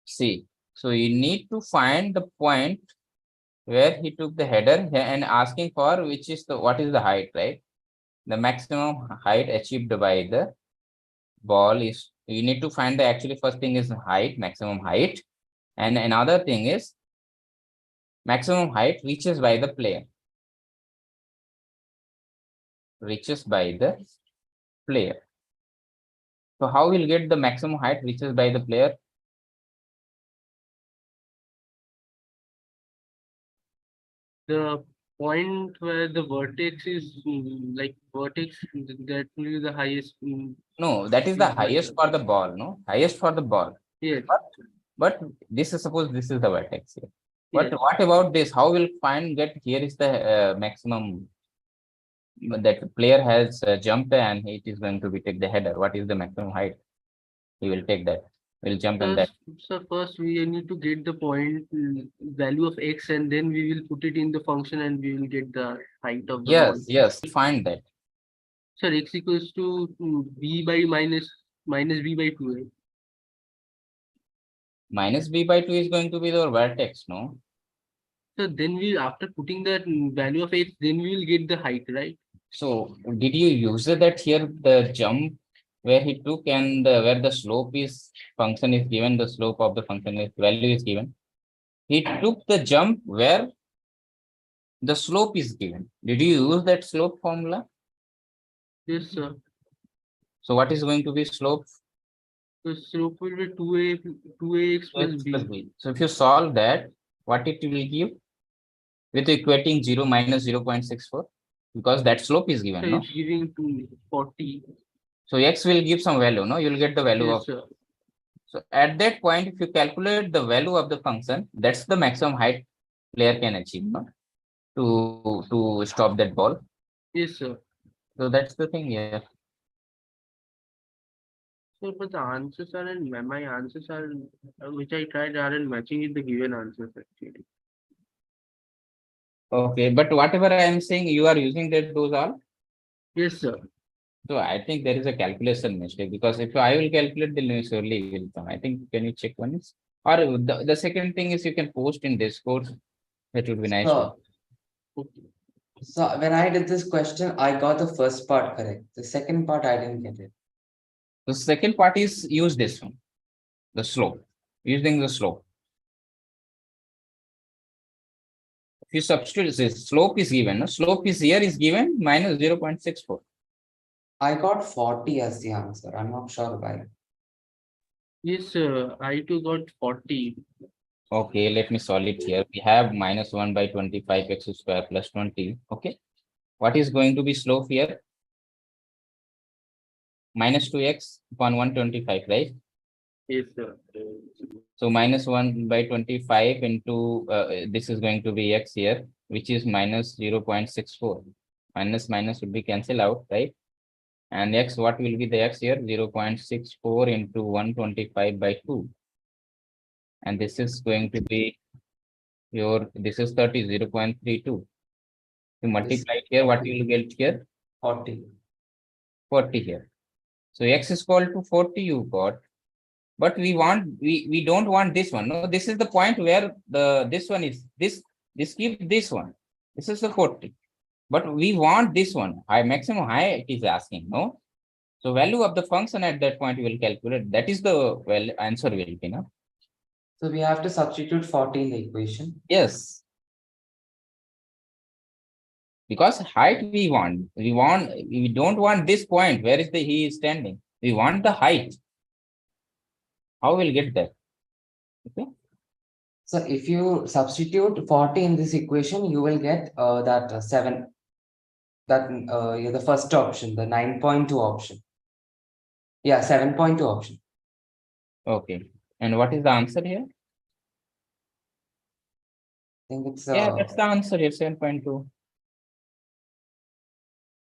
see, so you need to find the point where he took the header and asking for which is the, what is the height, right? the maximum height achieved by the ball is, you need to find the actually first thing is height, maximum height, and another thing is maximum height reaches by the player. Reaches by the player. So how we'll get the maximum height reaches by the player? The point where the vertex is like vertex, that will be the highest. No, that is the highest for the ball, no? Highest for the ball. Yes. But this is, suppose this is the vertex here. But Yes. what about this? How will find get here is the maximum that the player has jumped and it is going to be take the header. What is the maximum height? He will take that. Will jump and that. So first we need to get the point value of x, and then we will put it in the function and we will get the height of the ball. Yes, find that. Sir, x equals to b by minus b by 2a. Minus b by 2 is going to be the vertex, no? So then we, after putting the value of x, then we will get the height, right? So did you use that here, the jump where he took and where the slope is function is given, the slope of the function is value is given. He took the jump where the slope is given. Did you use that slope formula? Yes, sir. So what is going to be slope? The slope will be 2ax plus b. So if you solve that, what it will give? With equating 0 minus 0.64, because that slope is given, So no? it's giving to 40. So x will give some value, no? You will get the value Yes, of. sir. So at that point, if you calculate the value of the function, that's the maximum height player can achieve, no? To stop that ball. Yes, sir. So that's the thing here. So, but the answers are in my answers are which I tried aren't matching with the given answers actually. Okay, but whatever I am saying, you are using that those all. Yes, sir. So I think there is a calculation mistake, because if I will calculate, then surely will come. I think, can you check once? Or the second thing is you can post in Discord. That would be nice. So when I did this question, I got the first part correct. The second part, I didn't get it. The second part is use this one, the slope, using the slope. If you substitute this, slope is given, no? Slope is here is given minus 0.64. I got 40 as the answer. I'm not sure why. Yes, I too got 40. Okay, let me solve it here. We have minus 1 by 25 x square plus 20. Okay. What is going to be slope here? Minus 2x upon 125, right? Yes, sir. So minus 1 by 25 into this is going to be x here, which is minus 0.64. Minus would be cancelled out, right? And x, what will be the x here? 0.64 into 125 by 2. And this is going to be your, this is 30, 0.32. You multiply it here, what you will get here? 40. 40 here. So x is equal to 40 you got. But we don't want this one. No, this is the point where this one is this gives this one. This is the 40. But we want this one. High maximum height is asking, no? So value of the function at that point we will calculate. That is the answer will be, no? So we have to substitute 40 in the equation. Yes. Because height we don't want this point. Where is he is standing? We want the height. How will get that? Okay. So if you substitute 40 in this equation, you will get that 7. That the first option, the 9.2 option. Yeah, 7.2 option. Okay. And what is the answer here? I think it's yeah, that's the answer here, 7.2.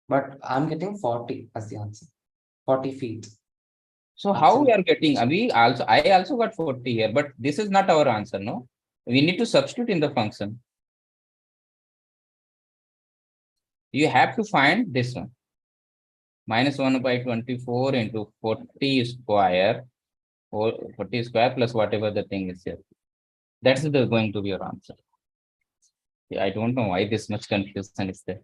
But I'm getting 40 as the answer. 40 feet. So how we are getting? I also got 40 here, but this is not our answer, no? We need to substitute in the function. You have to find this one. Minus 1 by 24 into 40 square, or 40 square plus whatever the thing is here. That's going to be your answer. Yeah, I don't know why this much confusion is there.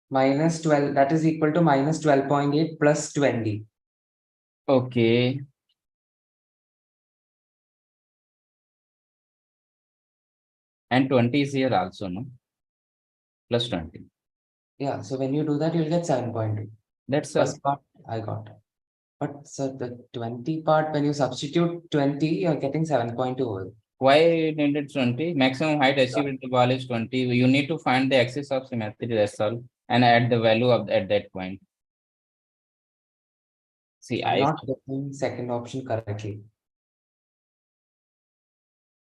minus 12, that is equal to minus 12.8 plus 20. Okay. And 20 is here also, no? Plus 20. Yeah, so when you do that, you'll get 7.2. That's First part I got. But sir, the 20 part, when you substitute 20, you're getting 7.2. Why you needed 20? Maximum height achieved at the wall is 20. You need to find the axis of symmetry, that's all, and add the value of at that point. See, I'm not getting second option correctly.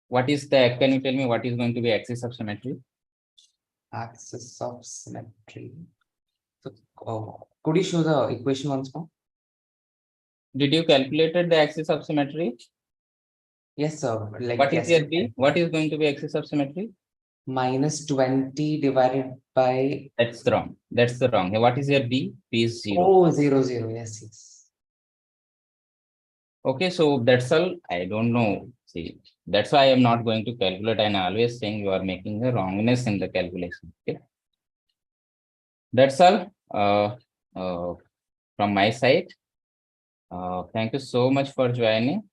What is the, can you tell me what is going to be axis of symmetry? Axis of symmetry. So, could you show the equation once more? Did you calculated the axis of symmetry? Yes, sir. Like What is yes, your B? What is going to be axis of symmetry? minus 20 divided by. That's wrong. That's the wrong. What is your B? B is 0. Oh, 0, 0. Yes, yes. Okay, so that's all. I don't know. See, that's why I am not going to calculate, and I always saying you are making a wrongness in the calculation. Okay. That's all from my side. Thank you so much for joining.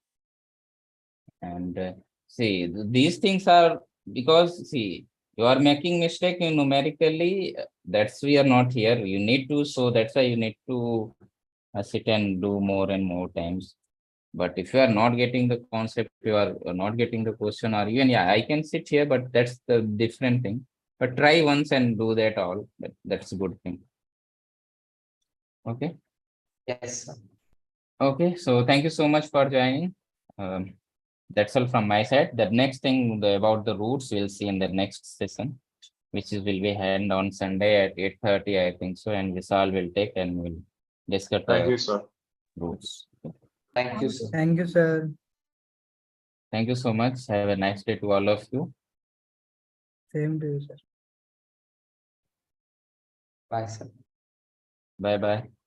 And see, these things are because see, you are making mistake in numerically. That's we are not here. You need to, so that's why you need to sit and do more and more times. But if you are not getting the concept, you are not getting the question, or even yeah, I can sit here, but that's the different thing. But try once and do that all. That's a good thing. Okay. Yes, sir. Okay. So thank you so much for joining. That's all from my side. The next thing about the roots we'll see in the next session, which is will be held on Sunday at 8:30, I think so, and Vishal will take and we'll discuss Thank the you, sir. roots. Thank you, sir. Thank you, sir. Thank you so much. Have a nice day to all of you. Same to you, sir. Bye, sir. Bye bye.